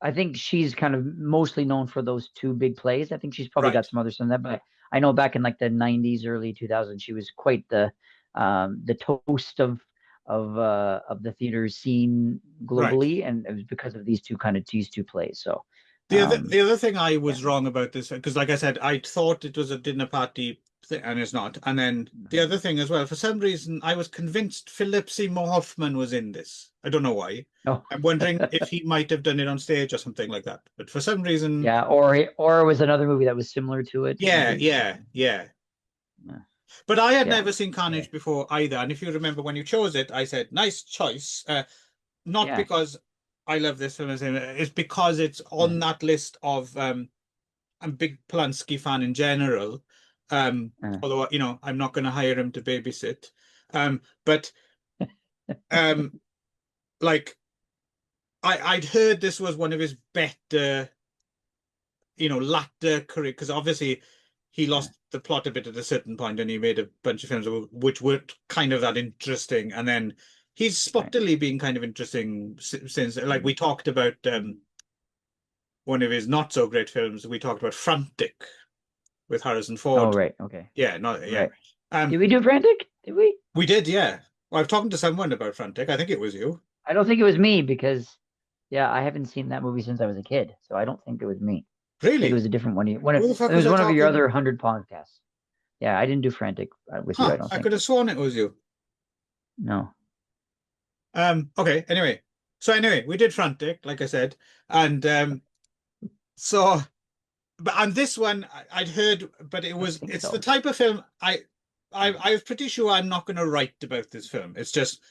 I think she's kind of mostly known for those two big plays. I think she's probably right, got some other stuff than that, but I know back in like the '90s, early 2000s, she was quite the toast of the theater scene right. globally, and it was because of these two plays. So, The other thing I yeah. was wrong about this because, like I said, I thought it was a dinner party thing, and it's not. And then the other thing as well, for some reason, I was convinced Philip Seymour Hoffman was in this. I don't know why. No. I'm wondering if he might have done it on stage or something like that. But for some reason, Yeah, or it was another movie that was similar to it, yeah, maybe. yeah, yeah. Yeah. But I had Yeah. never seen Anyway. Carnage before either. And if you remember when you chose it, I said, nice choice. Not Yeah. because I love this film, it's because it's Yeah. on that list of I'm a big Polanski fan in general. Uh, Although, I'm not going to hire him to babysit. But um, like I'd heard this was one of his better, latter career because obviously he uh, lost the plot a bit at a certain point and he made a bunch of films which weren't kind of that interesting. And then he's right. spottily been kind of interesting since, like Mm. we talked about one of his not so great films. We talked about Frantic with Harrison Oh, Ford. right. Okay. Yeah, not yeah. Right. Did Um, we do Frantic? Did we? we did, yeah. Well, I was talking to someone about Frantic. I think it was you. I don't think it was me because, yeah, I haven't seen that movie since I was a kid, so I don't think it was me. I think it Really? was a different one. Who the It fuck was was I one of your talking? other 100 podcasts. Yeah, I didn't do Frantic with you. I Huh, don't I think. could have sworn it was you. No. Okay, anyway. So anyway, we did Frantic, like I said. And so but and this one I'd heard, but I don't think it's the so. type of film I was pretty sure I'm not gonna write about this film. It's just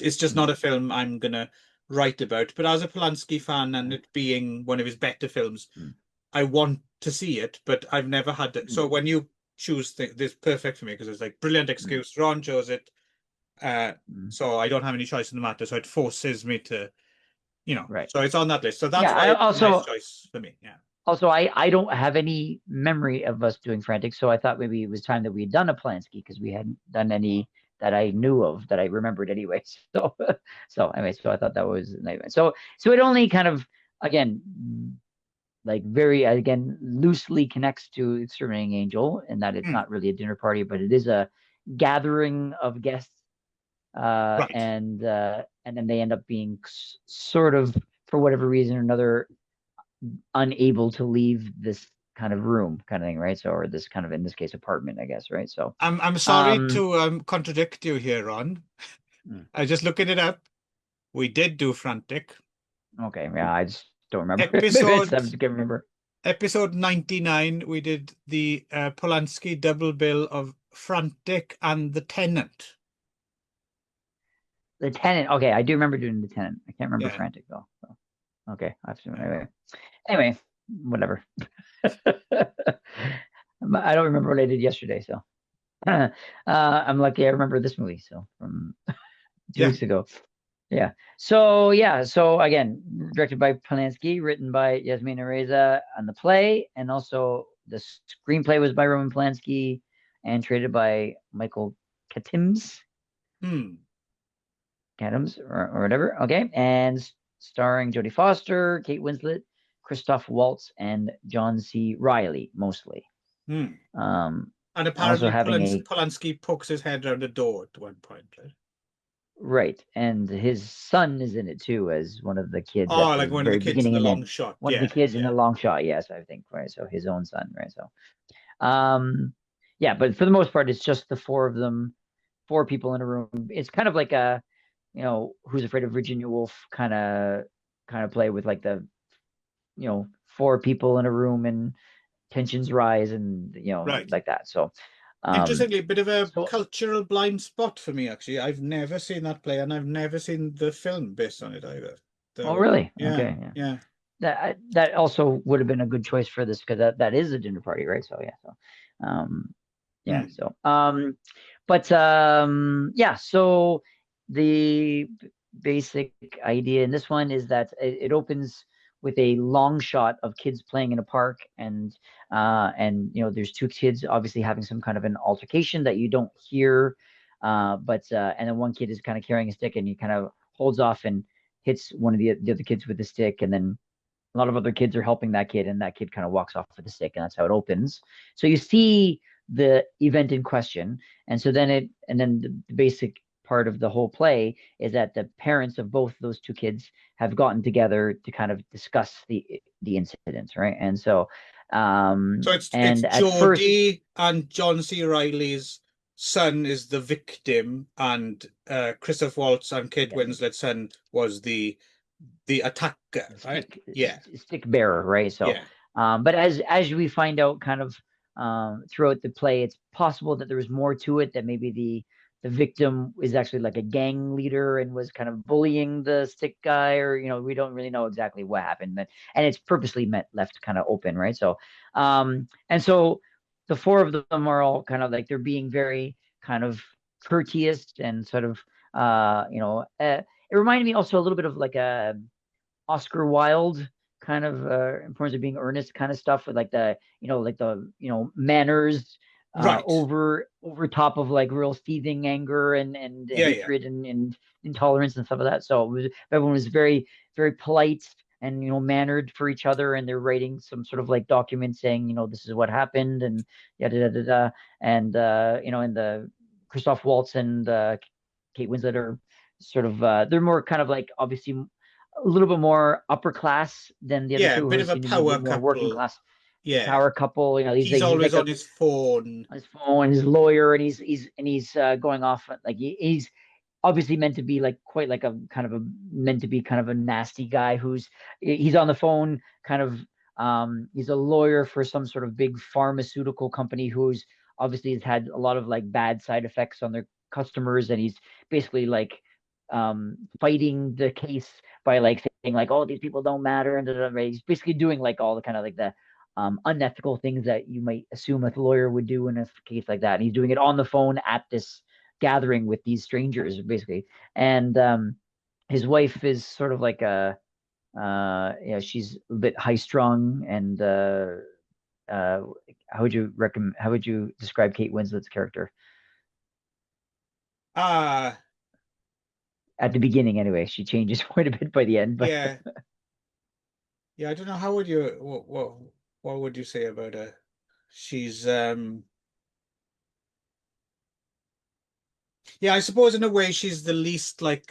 Mm, not a film I'm gonna write about. But as a Polanski fan and uh, it being one of his better films, mm, I want to see it, but I've never had it. mm, So when you choose this perfect for me because it's like brilliant mm, excuse. Ron chose it. Uh, mm. so I don't have any choice in the matter. So it forces me to, Right. so it's on that list. So that's Yeah. why I it's a nice also choice for me. Yeah. Also, I don't have any memory of us doing Frantic, so I thought maybe it was time that we had done a Polanski because we hadn't done any that I knew of that I remembered anyway. So so I thought that was anyway. So it only kind of again like very again loosely connects to Exterminating Angel in that it's Hmm. not really a dinner party, but it is a gathering of guests, Right. and then they end up being sort of for whatever reason or another unable to leave this kind of room kind of thing, right? So, or this kind of, in this case, apartment, I guess, right? So, I'm sorry um, to contradict you here, Ron. mm, I just looking it up. We did do Frantic. okay, yeah, I just don't remember. Maybe I just Episode can't remember. episode 99, we did the Polanski double bill of Frantic and The Tenant. The Tenant. Okay, I do remember doing the Tenant. I can't remember Yeah. Frantic though. So, okay, I have to Yeah. anyway, whatever. I don't remember what I did yesterday, so I'm lucky I remember this movie. So from two Yeah. weeks ago. So again, directed by Polanski, written by Yasmina Reza on the play, and also the screenplay was by Roman Polanski and traded by Michael Katims, Hmm. or whatever. Okay, and starring Jodie Foster, Kate Winslet, Christoph Waltz, and John C. Riley mostly. Hmm. Um, And also apparently having a Polanski pokes his head around a door at one point, right? right, and his son is in it too as one of the kids at Oh, the like one of the very kids in beginning the and long end. shot. One of the Yeah, kids in yeah. the long shot, yes, I think, right? So his own son, right? So Yeah, but for the most part, it's just the four of them, four people in a room. It's kind of like a, Who's Afraid of Virginia Woolf kind of play with like the, four people in a room and tensions rise and Right. like that. So, um, Interestingly, a bit of a so cultural blind spot for me, actually. I've never seen that play, and I've never seen the film based on it either. oh So, really? yeah, Okay, yeah. yeah. That also would have been a good choice for this because that is a dinner party, right? So yeah, um, yeah, Hmm. so but yeah, so the basic idea in this one is that it opens with a long shot of kids playing in a park and there's two kids obviously having some kind of an altercation that you don't hear but and then one kid is kind of carrying a stick and he kind of holds off and hits one of the other kids with the stick and then a lot of other kids are helping that kid and that kid kind of walks off with the stick and that's how it opens. So you see the event in question and then the basic part of the whole play is that the parents of both those two kids have gotten together to kind of discuss the incident, right? And so So it's and at first Jodie and John C. Riley's son is the victim, and Christoph Waltz and Kate yeah, Winslet's son was the attacker, the right? Yeah, stick bearer, right? So, yeah, but as we find out, kind of throughout the play, it's possible that there was more to it. That maybe the victim is actually like a gang leader and was kind of bullying the stick guy, or we don't really know exactly what happened. But and it's purposely left kind of open, right? So, and so the four of them are all kind of like they're being very kind of courteous and sort of it reminded me also a little bit of like a Oscar Wilde kind of in terms of being earnest kind of stuff with like the manners right. over top of like real seething anger and Yeah, yeah, hatred and intolerance and stuff like that. So everyone was very very polite and mannered for each other, and they're writing some sort of like document saying this is what happened and yada yada yada. And in the Christoph Waltz and Kate Winslet are sort of they're more kind of like obviously a little bit more upper class than the other yeah. A two bit who of a seem to be a power little more working couple. class Yeah, power couple. he's He's always like on his phone. on his phone, his lawyer, and he's going off like he's obviously meant to be like quite like a kind of a meant to be kind of a nasty guy he's on the phone kind of he's a lawyer for some sort of big pharmaceutical company who's obviously has had a lot of like bad side effects on their customers and he's basically like fighting the case by like saying like oh these people don't matter and he's basically doing like all the kind of like the unethical things that you might assume a lawyer would do in a case like that and he's doing it on the phone at this gathering with these strangers basically and his wife is sort of like a she's a bit high strung and uh how would you describe Kate Winslet's character Ah, at the beginning anyway? She changes quite a bit by the end, but yeah, yeah. I don't know. How would you what would you say about her? She's yeah, I suppose in a way she's the least like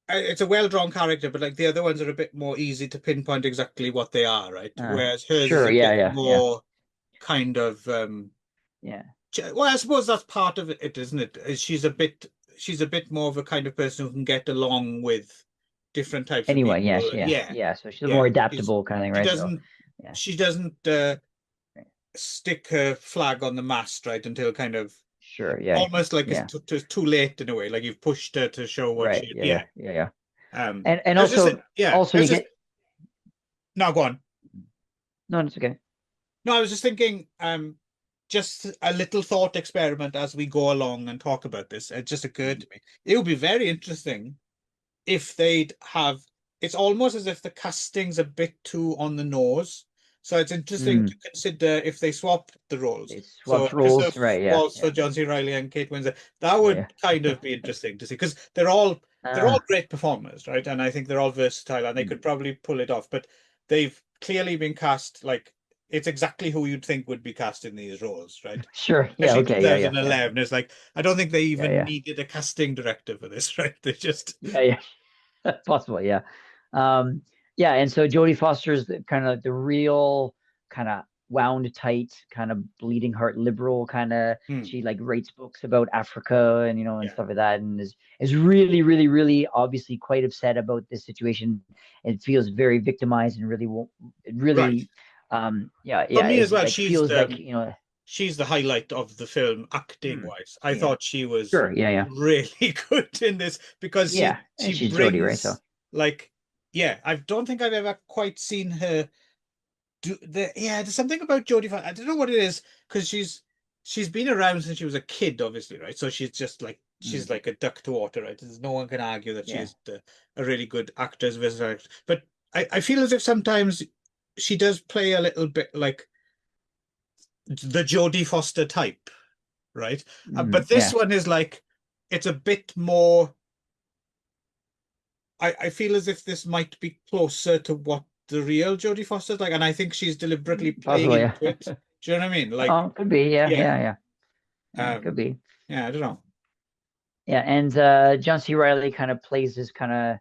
it's a well-drawn character, but like the other ones are a bit more easy to pinpoint exactly what they are, right? Whereas hers is sure, a yeah, bit yeah, yeah, more kind of yeah. well, I suppose that's part of it, isn't it? She's a bit more of a kind of person who can get along with different types of Anyway, people. yes, yeah, Yeah, yeah. So she's a more yeah. She's adaptable kind of thing, she right? So, doesn't yeah, she doesn't stick her flag on the mast, right, until kind of sure, yeah, almost like it's yeah, too late in a way. Like you've pushed her to show what right, she. yeah, yeah, Yeah. yeah, yeah. And I was just also yeah. also I was you just get no, go on. no, it's okay. No, I was just thinking, just a little thought experiment as we go along and talk about this. It just occurred to me. It would be very interesting if they'd have, it's almost as if the casting's a bit too on the nose. So it's interesting to Mm, consider if they swap the roles. they So swapped roles, Christoph right? Yeah, Waltz for yeah, John C. Riley and Kate Winslet. That yeah, would kind of be interesting to see because they're yeah. all great performers, right? And I think they're all versatile and they Mm, could probably pull it off. But they've clearly been cast like it's exactly who you'd think would be cast in these roles, right? sure, yeah, Especially okay, yeah, yeah, yeah, 2011. It's like I don't think they yeah, even yeah, needed a casting director for this, right? They just yeah, yeah. Possible, yeah. Um, yeah, and so Jodie Foster's kind of the real kind of wound tight, kind of bleeding heart liberal kind of. Mm. She like writes books about Africa and and Yeah. stuff like that, and is really, really, really obviously quite upset about this situation. It feels very victimized and really won't it Right. really For yeah, me as is well, like feels like she's the highlight of the film acting hmm, wise. I yeah, thought she was sure, yeah, really good in this because yeah, she and she's Jodie, right? So brings like yeah, I don't think I've ever quite seen her do there's something about Jodie Foster. I don't know what it is because she's been around since she was a kid, obviously, right? So she's just like mm, she's like a duck to water, right? There's no one can argue that yeah. she's a really good actress, but I feel as if sometimes she does play a little bit like the Jodie Foster type, right? But this Yeah. one is like it's a bit more. I feel as if this might be closer to what the real Jodie Foster's like, and I think she's deliberately playing Possibly, into yeah. it. Do you know what I mean? Like, Oh, could be, yeah, yeah, yeah, yeah. Yeah, could um, be. yeah, I don't know. Yeah, and John C. Riley kind of plays this kind of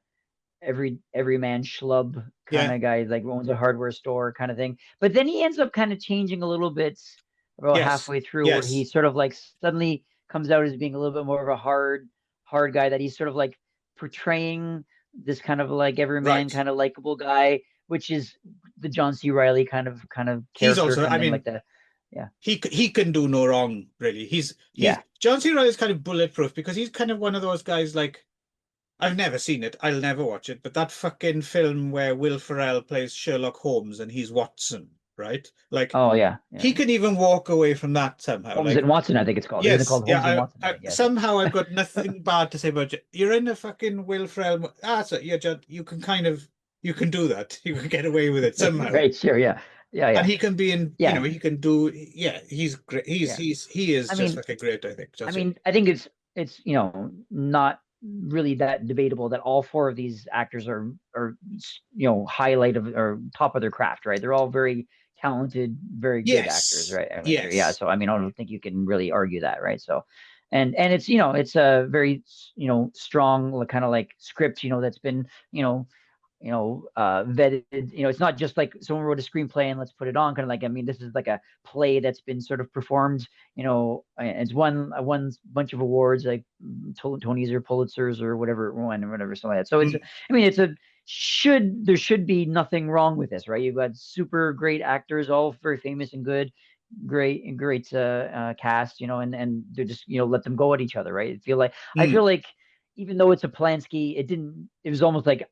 every man schlub kind Yeah, of guy, like owns a hardware store kind of thing. But then he ends up kind of changing a little bit about yes, halfway through, where he yes, sort of like suddenly comes out as being a little bit more of a hard guy. That he's sort of like portraying this kind of like everyman right. kind of likable guy, which is the John C. Riley kind of He's character also, kind I of thing, like mean, the yeah, he can do no wrong, really. He's yeah. John C. Reilly is kind of bulletproof because he's kind of one of those guys like I've never seen it. I'll never watch it. But that fucking film where Will Ferrell plays Sherlock Holmes and he's Watson, right? Like Oh yeah, yeah, he yeah. can even walk away from that somehow. Holmes Like and Watson, I think it's called. Isn't it yes, called yeah. Holmes and Watson? I think. Yeah, I think. Somehow I've got nothing bad to say about you. You're in a fucking Will Ferrell. So you're just you can kind of you can do that. You can get away with it somehow. Right, sure, yeah. Yeah, And yeah. he can be in, Yeah, he can do. Yeah, he's great. yeah. He is I just mean, fucking great. I think. I Just mean, I think it's not really that debatable that all four of these actors are highlight of or top of their craft, right? They're all very talented, very good actors, yes, right? I mean, yeah. yes. So I mean, I don't think you can really argue that, right? So, and it's it's a very strong like, kind of like script, that's been vetted. It's not just like someone wrote a screenplay and let's put it on. Kind of like, I mean, this is like a play that's been sort of performed. It's won a bunch of awards like Tonys or Pulitzers or whatever one or whatever something like that. So it's, Mm, I mean, there should be nothing wrong with this, right? You've got super great actors, all very famous and good. Great cast, and they're just let them go at each other, right? I mm, feel like even though it's a Polanski, it was almost like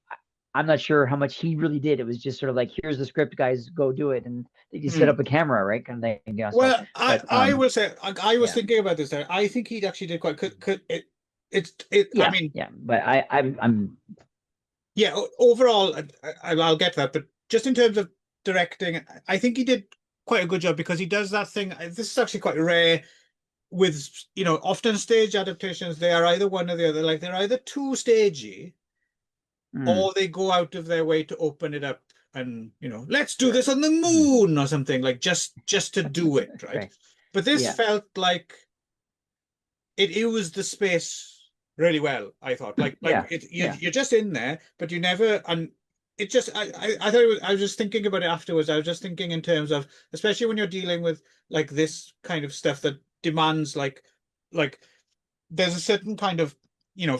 I'm not sure how much he really did. It was just sort of like, here's the script, guys, go do it, and they just set mm. up a camera, right, kind of thing. Yeah. So, Well, but I will say I was yeah, thinking about this there. I think he actually did quite. Could it? It. I yeah, mean, yeah. But I'm yeah. Overall, I'll get that. But just in terms of directing, I think he did quite a good job because he does that thing. This is actually quite rare with often stage adaptations. They are either one or the other. Like they're either too stagey mm, or they go out of their way to open it up and let's do sure. this on the Mhm. moon or something like just to do it, right? Right. But this Yeah. felt like it used the space really well. I thought like Yeah. Yeah. you're just in there, but you never and it just I thought I was just thinking about it afterwards. I was just thinking in terms of especially when you're dealing with like this kind of stuff that demands like there's a certain kind of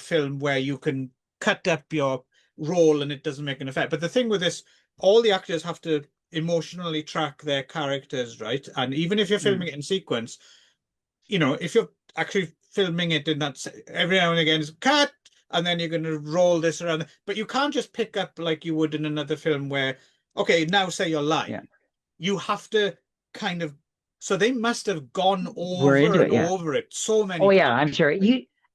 film where you can cut up your role and it doesn't make an effect. But the thing with this, all the actors have to emotionally track their characters, right? And even if you're filming Mm, it in sequence, if you're actually filming it in that every now and again, it's cut, and then you're going to roll this around. But you can't just pick up like you would in another film where, okay, now say your yeah. line. You have to kind of. So they must have gone We're over into and it. Yeah. over it so many Oh yeah, times. I'm sure.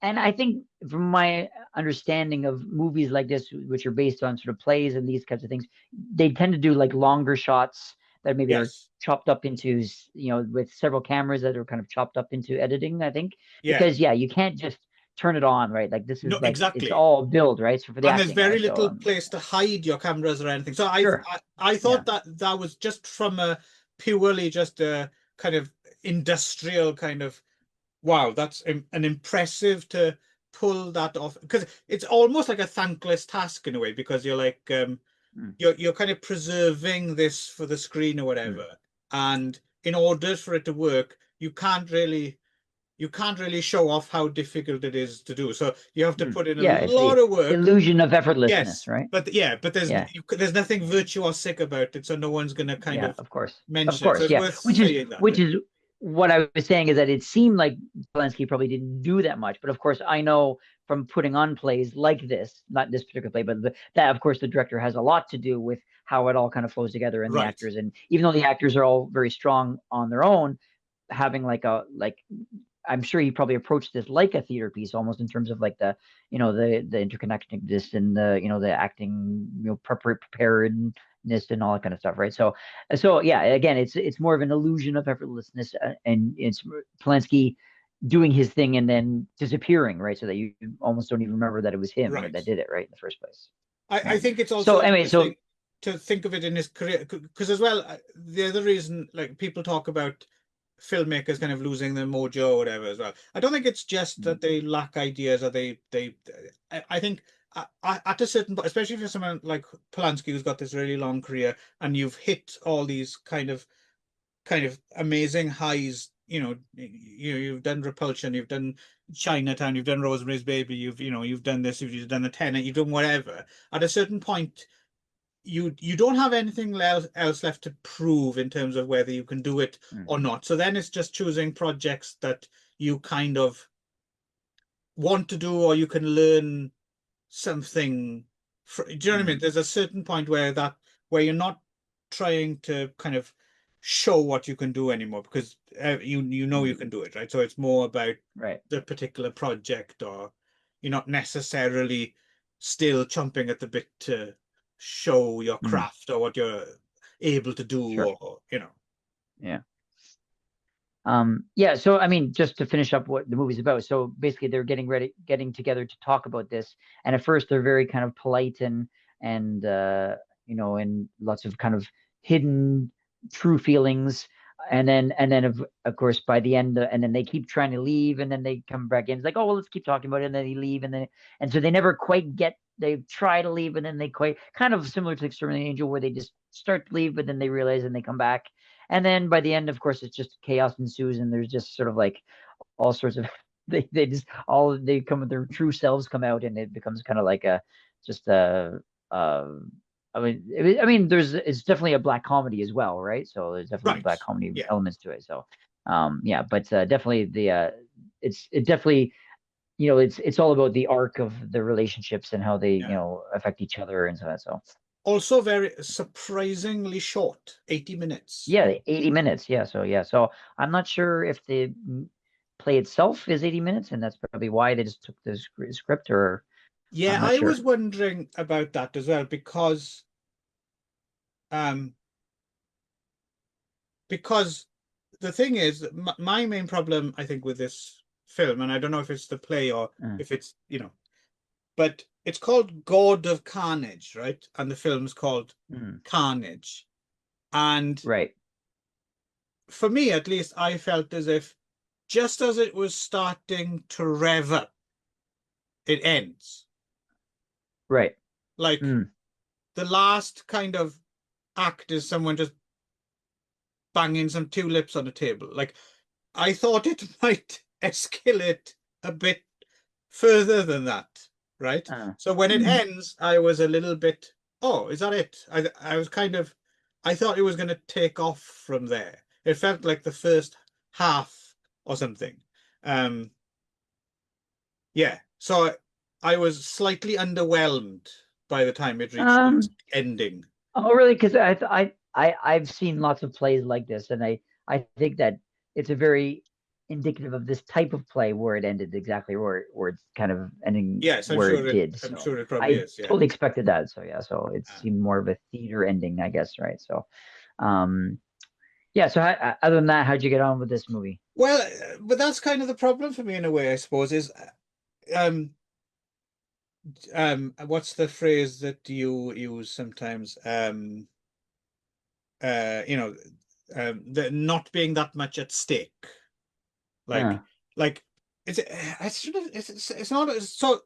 And I think from my understanding of movies like this, which are based on sort of plays and these kinds of things, they tend to do like longer shots that maybe are Yes. chopped up into, with several cameras that are kind of chopped up into editing, I think. Yeah. Because yeah, you can't just turn it on, right? Like this No, is like it's exactly. all build, right? So for the And there's acting, very right? So little place to hide your cameras or anything. So sure. I Yeah. thought that that was just from a purely just a kind of industrial kind of wow, that's an impressive to pull that off because it's almost like a thankless task in a way because you're like Mm, you're kind of preserving this for the screen or mm, whatever. and in order for it to work, you can't really show off how difficult it is to do. So you have to put in a Yeah, it's lot the of work. illusion of effortlessness, Yes, right? but Yeah, there's nothing virtuosic about it, so no one's going to kind yeah, of of mention it. So course, it's yeah. worth saying that. Which is what I was saying is that it seemed like Polanski probably didn't do that much, but of course, I know from putting on plays like this, not this particular play, but that of course the director has a lot to do with how it all kind of flows together and the Right, actors, and even though the actors are all very strong on their own, having like I'm sure he probably approached this like a theater piece, almost in terms of like the interconnectedness and the acting, preparedness and all that kind of stuff, right? So yeah, again, it's more of an illusion of effortlessness, and it's Polanski doing his thing and then disappearing, right? So that you almost don't even remember that it was him right. that did it, right, in the first place, I right? think it's So also anyway, interesting so to think of it in his career, because as well, the other reason, like people talk about filmmakers kind of losing their mojo or whatever as well. I don't think it's just that they lack ideas or I think at a certain point, especially for someone like Polanski who's got this really long career and you've hit all these kind of amazing highs. You've done Repulsion, you've done Chinatown, you've done Rosemary's Baby, you've done this, you've done The Tenant, you've done whatever. At a certain point, you don't have anything else left to prove in terms of whether you can do it or not. So then it's just choosing projects that you kind of want to do or you can learn something. Do you know what I mean? There's a certain point where you're not trying to kind of show what you can do anymore because you know you can do it, right? So it's more about right. the particular project, or you're not necessarily still chomping at the bit to show your Mm, craft or what you're able to do, sure. or. Yeah. Yeah, so I mean, just to finish up what the movie's about. So basically they're getting together to talk about this. And at first they're very kind of polite and lots of kind of hidden true feelings. And then of course by the end, and then they keep trying to leave, and then they come back in. It's like, oh well, let's keep talking about it, and then they leave, and so they never quite get. They try to leave, and then they quite kind of similar to Exterminating Angel, where they just start to leave, but then they realize and they come back, and then by the end, of course, it's just chaos ensues, and there's just sort of like all sorts of they just all they come with their true selves come out, and it becomes kind of like a just uh I mean, it's definitely a black comedy as well, right? So there's definitely Right. black comedy Yeah. elements to it. So yeah, but definitely it definitely it's all about the arc of the relationships and how they Yeah. affect each other and so that. So Also very surprisingly short, 80 minutes. yeah, 80 minutes. Yeah. So yeah. So I'm not sure if the play itself is 80 minutes, and that's probably why they just took the script, or Yeah, I'm not I was sure. wondering about that as well um because the thing is, my main problem, I think, with this film, and I don't know if it's the play or Mm, if it's, but it's called God of Carnage, right? And the film's called mm, Carnage. And right. for me, at least, I felt as if just as it was starting to rev up, it ends. Right. Like Mm, the last kind of act is someone just banging some tulips on the table. Like I thought it might escalate a bit further than that, right? uh, So when it ends, I was a little bit, oh, is that it? I was kind of, I thought it was going to take off from there. It felt like the first half or something. Um, yeah. So I was slightly underwhelmed by the time it reached its um, ending. oh, really? Because I've seen lots of plays like this, and I think that it's a very indicative of this type of play where it ended exactly where it's kind of ending Yes, where it did. I'm So sure it probably I is. Yeah. totally expected that. So yeah, so it Uh, seemed more of a theater ending, I guess, right? So um, yeah. So other than that, how'd you get on with this movie? Well, but that's kind of the problem for me in a way, I suppose, is um what's the phrase that you use sometimes? Uh, you know, the not being that much at stake. Like Uh, like it's sort of it's not so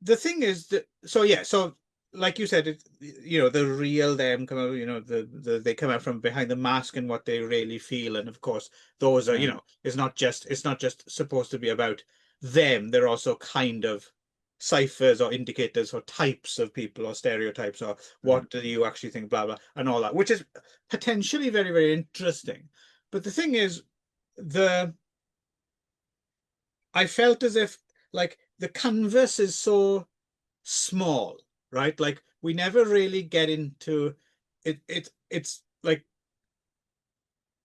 the thing is that so yeah, so like you said, the real them come out, they come out from behind the mask and what they really feel. And of course, those are, Yeah. it's not just supposed to be about them. They're also kind of ciphers or indicators or types of people or stereotypes or Mm. what do you actually think, blah, blah, and all that, which is potentially very, very interesting. But the thing is, the I felt as if like the canvas is so small, right? Like we never really get into it. It's like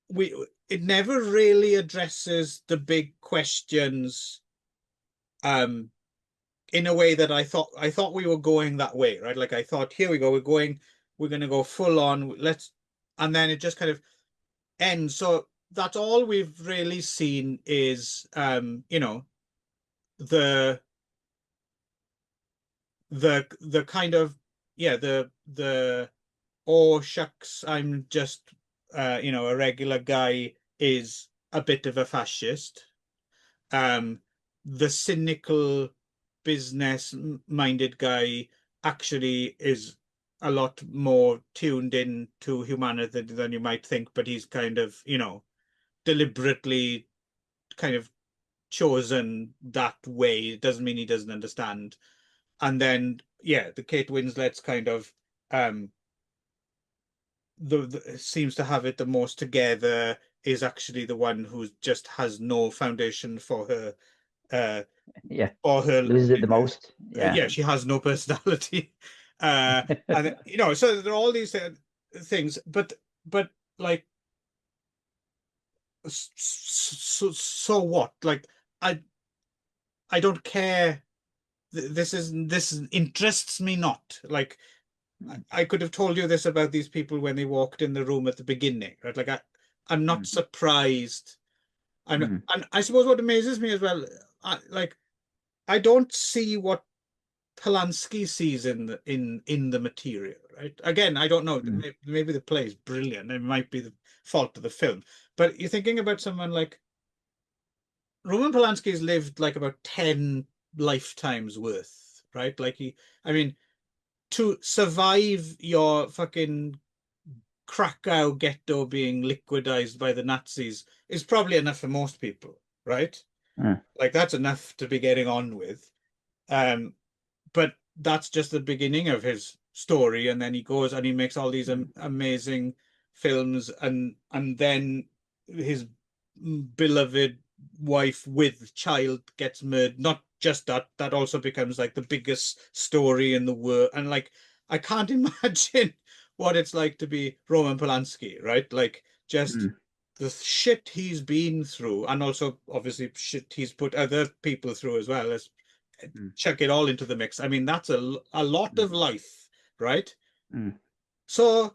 we it never really addresses the big questions um in a way that I thought we were going that way, right? Like I thought, here we go, we're gonna go full on, and then it just kind of ends. So that's all we've really seen is the the kind of yeah the oh shucks, I'm just a regular guy is a bit of a fascist. Um, the cynical business minded guy actually is a lot more tuned in to humanity than you might think, but he's kind of, deliberately kind of chosen that way. It doesn't mean he doesn't understand. And then, yeah, the Kate Winslet's kind of um the seems to have it the most together is actually the one who just has no foundation uh Yeah. for her Loses it the most. Yeah. yeah, she has no personality. uh and so there are all these things, but like so what, like I I don't care. This interests me not. Like Mm. I could have told you this about these people when they walked in the room at the beginning, right? Like I'm not Mm. surprised. Mm. And I suppose what amazes me as well, I don't see what Polanski sees in the material, right? Again, I don't know. Mm. Maybe the play is brilliant. It might be the fault of the film. But you're thinking about someone like Roman Polanski's lived like about 10 lifetimes worth, right? I mean, to survive your fucking Krakow ghetto being liquidized by the Nazis is probably enough for most people, right? Mm. Like that's enough to be getting on with. Um, but that's just the beginning of his story, and then he goes and he makes all these Mm. amazing films, and then his beloved wife with child gets murdered. Not just that, that also becomes like the biggest story in the world, and like I can't imagine what it's like to be Roman Polanski, right? Like just Mm. the shit he's been through, and also obviously shit he's put other people through as well, as Mm. chuck it all into the mix. I mean, that's a lot Mm. of life, right? Mm. So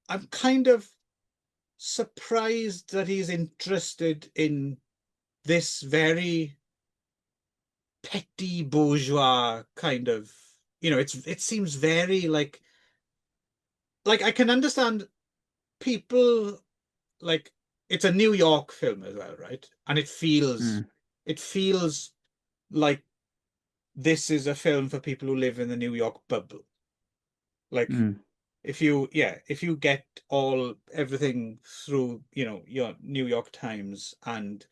I'm kind of surprised that he's interested in this very petty bourgeois kind of, it seems very like I can understand people like it's a New York film as well, right? And Mm. it feels like this is a film for people who live in the New York bubble. Like Mm. if you get everything through, your New York Times, and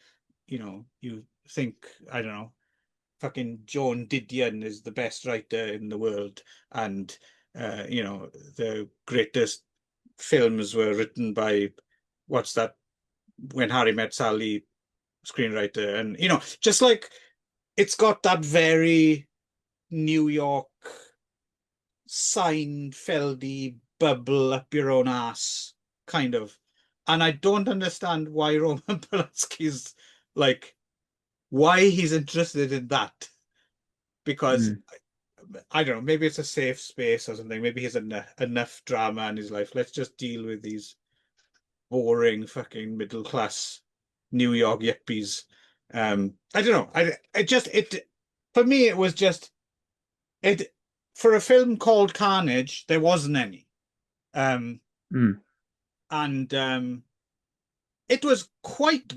you think, I don't know, fucking Joan Didion is the best writer in the world, and the greatest films were written by what's that, When Harry Met Sally screenwriter, and just like it's got that very New York Seinfeldy bubble up your own ass kind of. And I don't understand why Roman Polanski's like why he's interested in that, because Mm. I don't know, maybe it's a safe space or something. Maybe he's enough drama in his life. Let's just deal with these boring fucking middle class New York yippies. I don't know. It for me it was just it for a film called Carnage, there wasn't any. Um, Mm. and it was quite,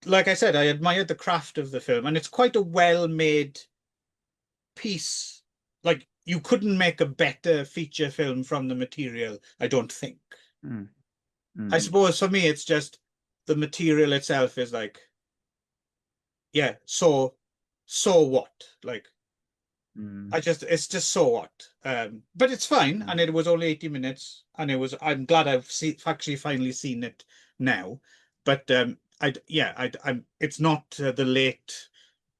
like I said, I admired the craft of the film, and it's quite a well-made piece. Like you couldn't make a better feature film from the material, I don't think. Mm, I mm, suppose for me, it's just the material itself is like, yeah, so what? Like, mm, it's just so what? But it's fine, mm. and it was only 80 minutes, and I'm glad actually finally seen it now. But I'm. It's not the late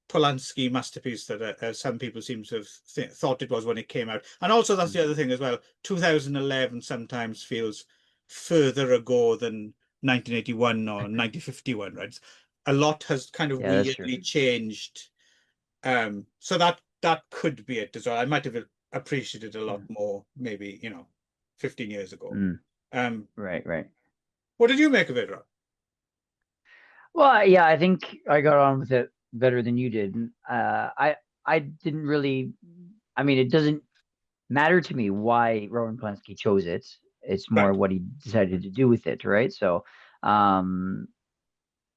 Polanski masterpiece that some people seem to have thought it was when it came out. And also, that's Mm. the other thing as well. 2011 sometimes feels further ago than 1981 or 1951, right? A lot has kind of Yeah, that's true. weirdly changed. So that could be it as well. I might have appreciated it a lot Mm, more, maybe, 15 years ago. mm. Um, Right, right. what did you make of it, Rob? Well, yeah, I think I got on with it better than you did. I didn't really. I mean, it doesn't matter to me why Roman Polanski chose it. It's more Right. what he decided to do with it, right? So, um,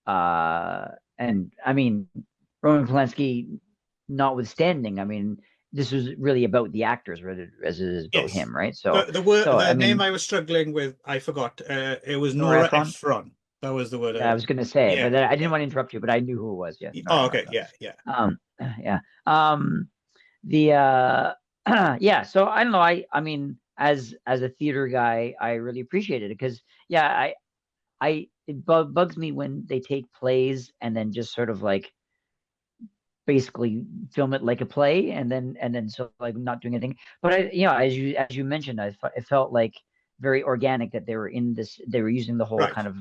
uh, and I mean, Roman Polanski, notwithstanding, I mean, this was really about the actors rather as it is about Yes. him, right? The So, the word so the I name mean, I was struggling with, I forgot. It was Nora Nora Ephron. Ephron. That was the word I Yeah, I was. was gonna say, Yeah, but I yeah. didn't want to interrupt you, but I knew who it was. Yeah, Nora Oh, Ephron. okay. So, Yeah, yeah. um, yeah. The yeah. So I don't know. I mean, as a theater guy, I really appreciated it because yeah, it bugs me when they take plays and then just sort of like basically film it like a play and then so like not doing anything. But as you mentioned, it felt like very organic that they were using the whole Right. kind of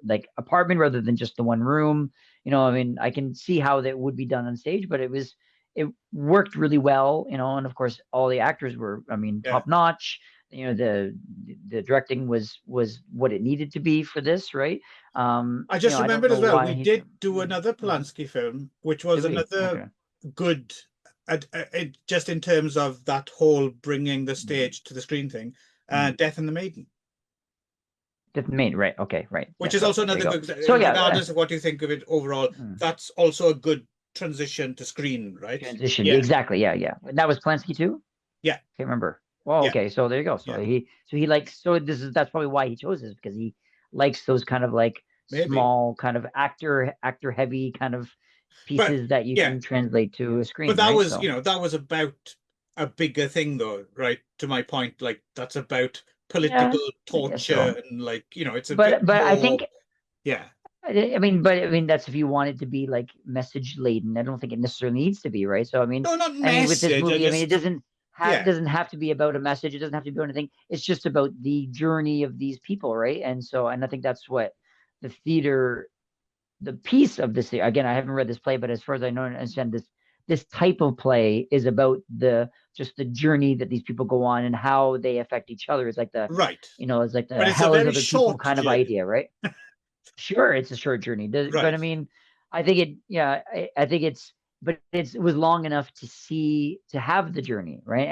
like apartment rather than just the one room. I mean, I can see how that would be done on stage, but it worked really well. And of course all the actors were, I mean, Yeah. top notch. The directing was what it needed to be for this, right? I just I don't remembered know as well, we why he. did do another Polanski film, which was Did we? another Okay. good, just in terms of that whole bringing the Mm, stage to the screen thing, mm. Death and the Maiden, Fifth Maid, right? Okay, right. which Yeah. is So also there another you go. good, So yeah, regardless of what you think of it overall, mm, that's also a good transition to screen, right? transition. Yeah, Exactly. Yeah, yeah. And that was Plansky too. yeah, Can't remember. Well, yeah, okay. So there you go. yeah, So he likes. So that's probably why he chose this because he likes those kind of like maybe. small kind of actor heavy kind of But pieces that you yeah, can translate to a but screen, that right? was, So that was about a bigger thing though, right? To my point, like that's about yeah, political I guess torture so. and like, it's a bit But I more, think yeah. I mean, that's if you want it to be like message laden. I don't think it necessarily needs to be, right? So, No, not I mean, with this message. I movie, I mean, just, it yeah, doesn't have to be about a message. It doesn't have to be about anything. It's just about the journey of these people, right? And I think that's what the theater, the piece of this. Again, I haven't read this play, but as far as I know and understand, this type of play is about the just the journey that these people go on and how they affect each other. right. It's like But the it's a hell is very other people short kind of journey. idea, right? Sure, it's a short journey, but Right. I mean, I think I think but it was long enough to have the journey, right?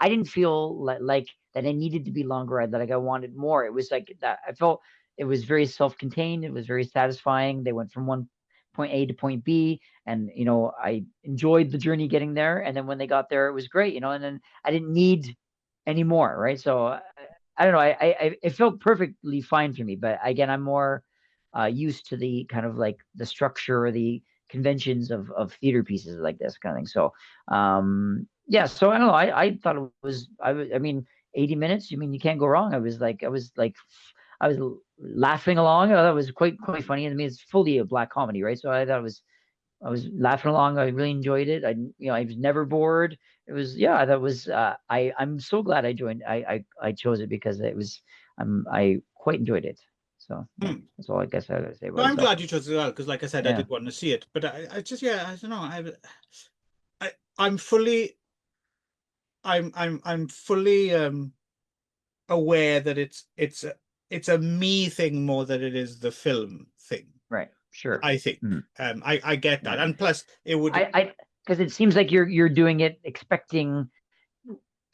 I didn't feel like that I needed to be longer, that like I wanted more. It was like that I felt it was very self-contained. It was very satisfying. They went from one point A to point B, and I enjoyed the journey getting there. And then when they got there, it was great, and then I didn't need any more, right? So I don't know. It felt perfectly fine for me, but again, I'm more used to the kind of like the structure or the conventions of theater pieces like this kind of thing. So, yeah. So I don't know. I thought it was. I mean, 80 minutes. I mean, you can't go wrong. I was laughing along. I thought it was quite funny. I mean, it's fully a black comedy, right? So I was laughing along. I really enjoyed it. I was never bored. It was, yeah, that was, I'm so glad I joined. I chose it because I quite enjoyed it. So yeah, Hmm. that's all I guess I gotta say No, about it. I'm So glad you chose it as well, because like I said, I yeah, did want to see it. But I just, yeah, I don't know. I, I'm fully, I'm fully aware that it's a me thing more than it is the film thing, right, sure. I think. Mhm. I get that. Yeah, And plus it would, I because it seems like you're doing it expecting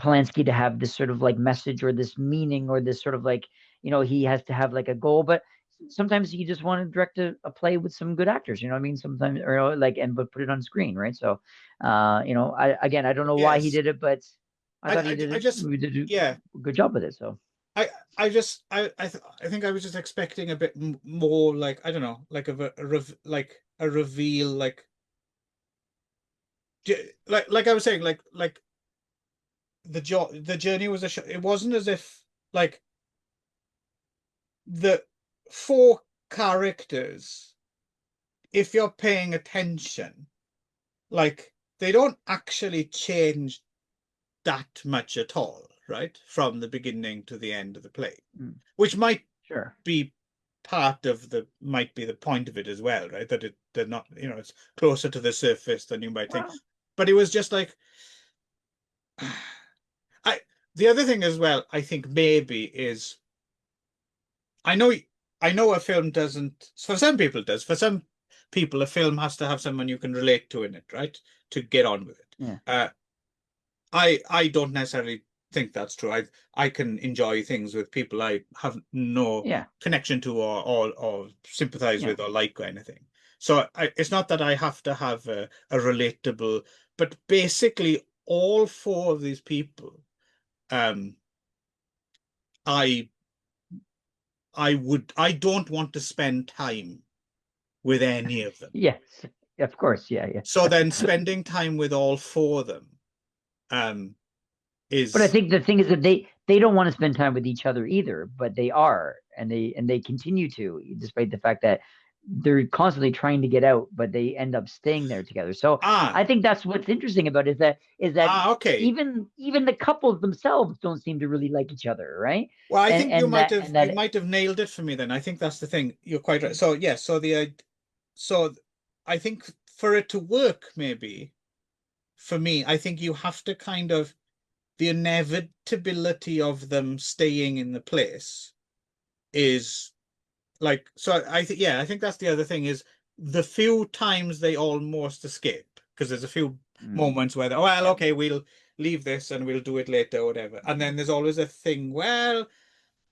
Polanski to have this sort of like message or this meaning or this sort of like, he has to have like a goal, but sometimes you just want to direct a play with some good actors, you know what I mean? Sometimes, or like, and but put it on screen, right? So, I don't know why he yes. did it, but I thought I just, he did yeah, a good job with it. So I think I was just expecting a bit more like, I don't know, like like a reveal, like like I was saying, like the journey was it wasn't as if like the four characters, if you're paying attention, like they don't actually change that much at all, right? From the beginning to the end of the play, mm, which might sure. be might be the point of it as well, right? That they're not, it's closer to the surface than you might think. Well, But it was just like I the other thing as well, I think maybe is I know I know a film doesn't, for some people it does. For some people, a film has to have someone you can relate to in it, right? To get on with it. yeah, I don't necessarily think that's true. I can enjoy things with people I have no yeah, connection to or sympathize yeah, with or like or anything. So it's not that I have to have a relatable, but basically all four of these people, um, I I don't want to spend time with any of them. yes, of course, yeah, So yeah. then spending time with all four of them, um, But I is think the thing is that they don't want to spend time with each other either, but they are, and they continue to, despite the fact that they're constantly trying to get out, but they end up staying there together. So I ah think that's what's interesting about it, is that okay. even the couples themselves don't seem to really like each other, right? Well, I And think and you that might have nailed it for me then. I think that's the thing. You're quite right. So yes, so I think for it to work, maybe for me, I think you have to kind of the inevitability of them staying in the place is like so I think yeah, I think that's the other thing is the few times they almost escape because there's a few mm, moments where oh well yeah. okay we'll leave this and we'll do it later or whatever, and then there's always a thing well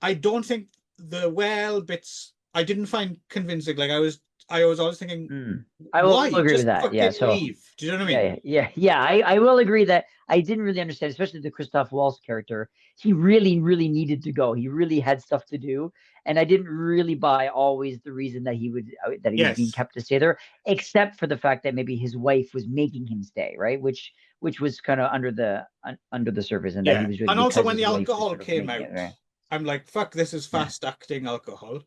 I don't think the well bits I didn't find convincing. Like I was always thinking, Mm. I will why? agree with Just that. Yeah. fucking So leave. Do you know what I mean? yeah. I will agree that I didn't really understand, especially the Christoph Waltz character. He really needed to go. He really had stuff to do, and I didn't really buy always the reason that he was being Yes. kept to stay there, except for the fact that maybe his wife was making him stay, right? Which was kind of under the surface, and that he Yeah. was doing And also because when his the wife was alcohol sort of came making it, out, right? I'm like, fuck, this is Yeah. fast acting alcohol.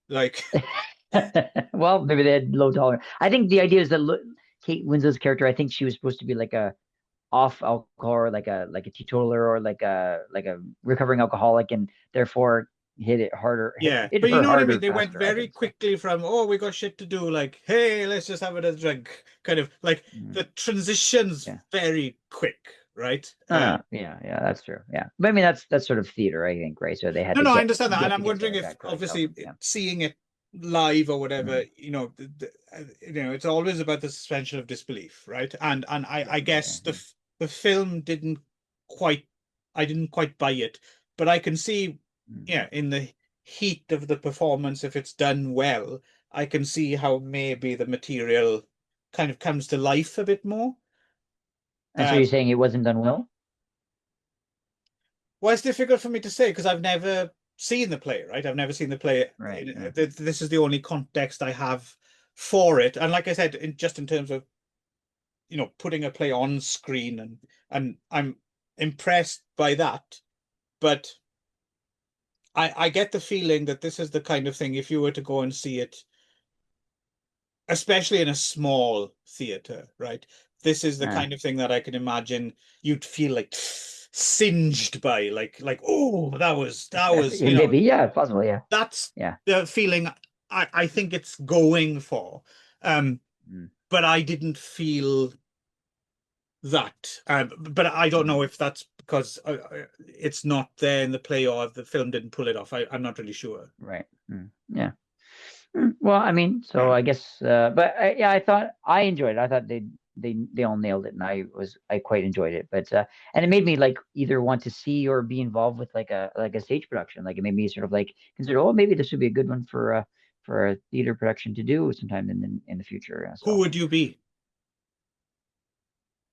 Like, Well, maybe they had low tolerance. I think the idea is that Kate Winslet's character, I think she was supposed to be like a off alcohol, or like a teetotaler, or like a recovering alcoholic, and therefore yeah. hit But you her know what I mean? harder They went faster, I very think so. quickly from, oh, we got shit to do, like, hey, let's just have a drink. Kind of like Mm, the transitions yeah. very quick, right? Yeah, that's true. Yeah. But I mean that's sort of theater, I think, right? So they had No, to no, I understand that, and get I'm to get wondering there if that quickly. So obviously yeah. seeing it live or whatever, Mm, it's always about the suspension of disbelief, right? And I definitely. guess the film didn't quite, I didn't quite buy it, but I can see, Mm. yeah, in the heat of the performance, if it's done well, I can see how maybe the material kind of comes to life a bit more. And so Um, you're saying it wasn't done well? Well, it's difficult for me to say because I've never seen the play, right? I've never seen the play. Right. Yeah. This is the only context I have for it. And like I said, just in terms of, putting a play on screen and I'm impressed by that. But I get the feeling that this is the kind of thing, if you were to go and see it, especially in a small theater, right? This is the Uh, kind of thing that I can imagine you'd feel like singed by, like, oh, that was, maybe, yeah, possibly, yeah. that's Yeah. the feeling I think it's going for. Um, Mm, but I didn't feel that. But I don't mm, know if that's because it's not there in the play or the film didn't pull it off. I'm not really sure. right. Yeah. Well, I mean, so Yeah. I guess, but yeah, I thought I enjoyed it. I thought they all nailed it, and I quite enjoyed it. But and it made me like either want to see or be involved with like a stage production. Like it made me sort of like consider, oh, maybe this would be a good one for a theater production to do sometime in the future. Who So would you be?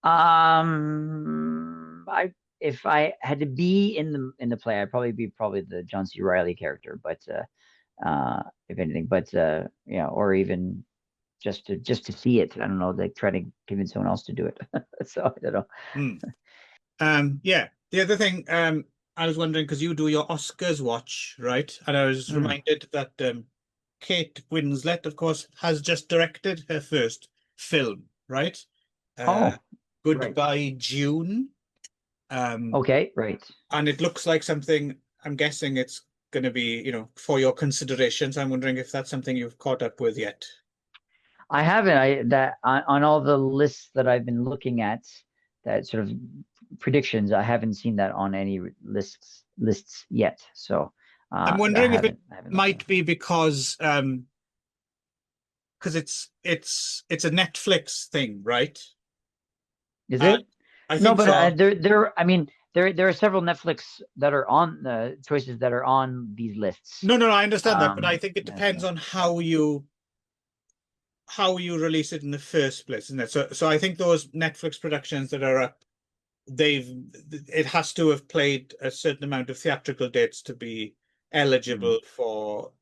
I if I had to be in the play, I'd probably be the John C. Riley character, but if anything, but or even just to see it. I don't know, like try to convince someone else to do it. So I don't know. Hmm. Yeah. The other thing, I was wondering because you do your Oscars watch, right? And I was Hmm. reminded that Kate Winslet, of course, has just directed her first film, right? Uh, Oh, right. Goodbye June. Um, Okay, right. and it looks like something, I'm guessing it's going to be, for your considerations. I'm wondering if that's something you've caught up with yet. I haven't. I that on all the lists that I've been looking at, that sort of predictions, I haven't seen that on any lists yet. So I'm I wondering if it haven't looked at might it. be because it's a Netflix thing, right? Is And it? I No, think but so. I mean, there are several Netflix that are on the choices that are on these lists. No, I understand that, but I think it Yeah, depends so on yeah. how you release it in the first place, isn't it? So I think those Netflix productions that are up, they've it has to have played a certain amount of theatrical dates to be Hmm. eligible for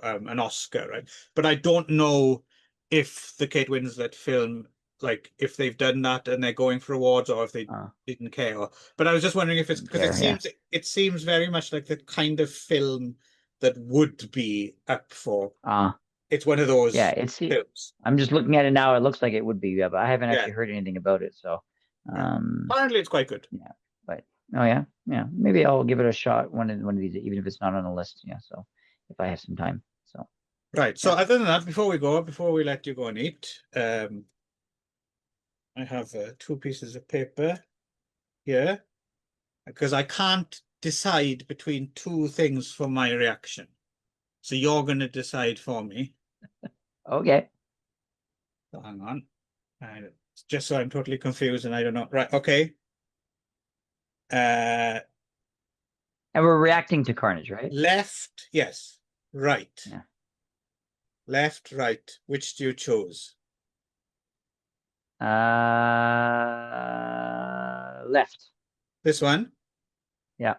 an Oscar, right? But I don't know if the Kate Winslet film, like if they've done that and they're going for awards or if they Uh, didn't care. But I was just wondering if it's didn't because it care. Yeah. seems it seems very much like the kind of film that would be up for. Uh, It's one of yeah. those films. I'm just looking at it now. It looks like it would be, yeah, but I haven't Yeah, actually heard anything about it. So, yeah. um, Apparently it's quite good. yeah. But oh yeah, yeah. Maybe I'll give it a shot one of these, even if it's not on the list. Yeah. So if I have some time. So Right. So yeah. other than that, before we let you go and eat, I have two pieces of paper here because I can't decide between two things for my reaction. So you're going to decide for me. Okay. So hang on. Uh, just so I'm totally confused and I don't know. Right. Okay. Uh, And we're reacting to Carnage, right? left. Yes. Right. Yeah. Left. Right. Which do you choose? Left. This one. Yeah.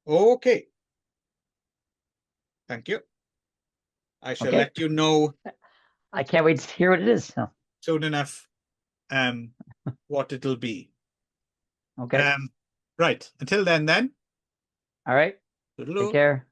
Okay. Thank you. I shall Okay. let you know I can't wait to hear what it is. So, soon enough um, what it'll be. okay. Um, right. Until then. All right. Take Toodaloo. care.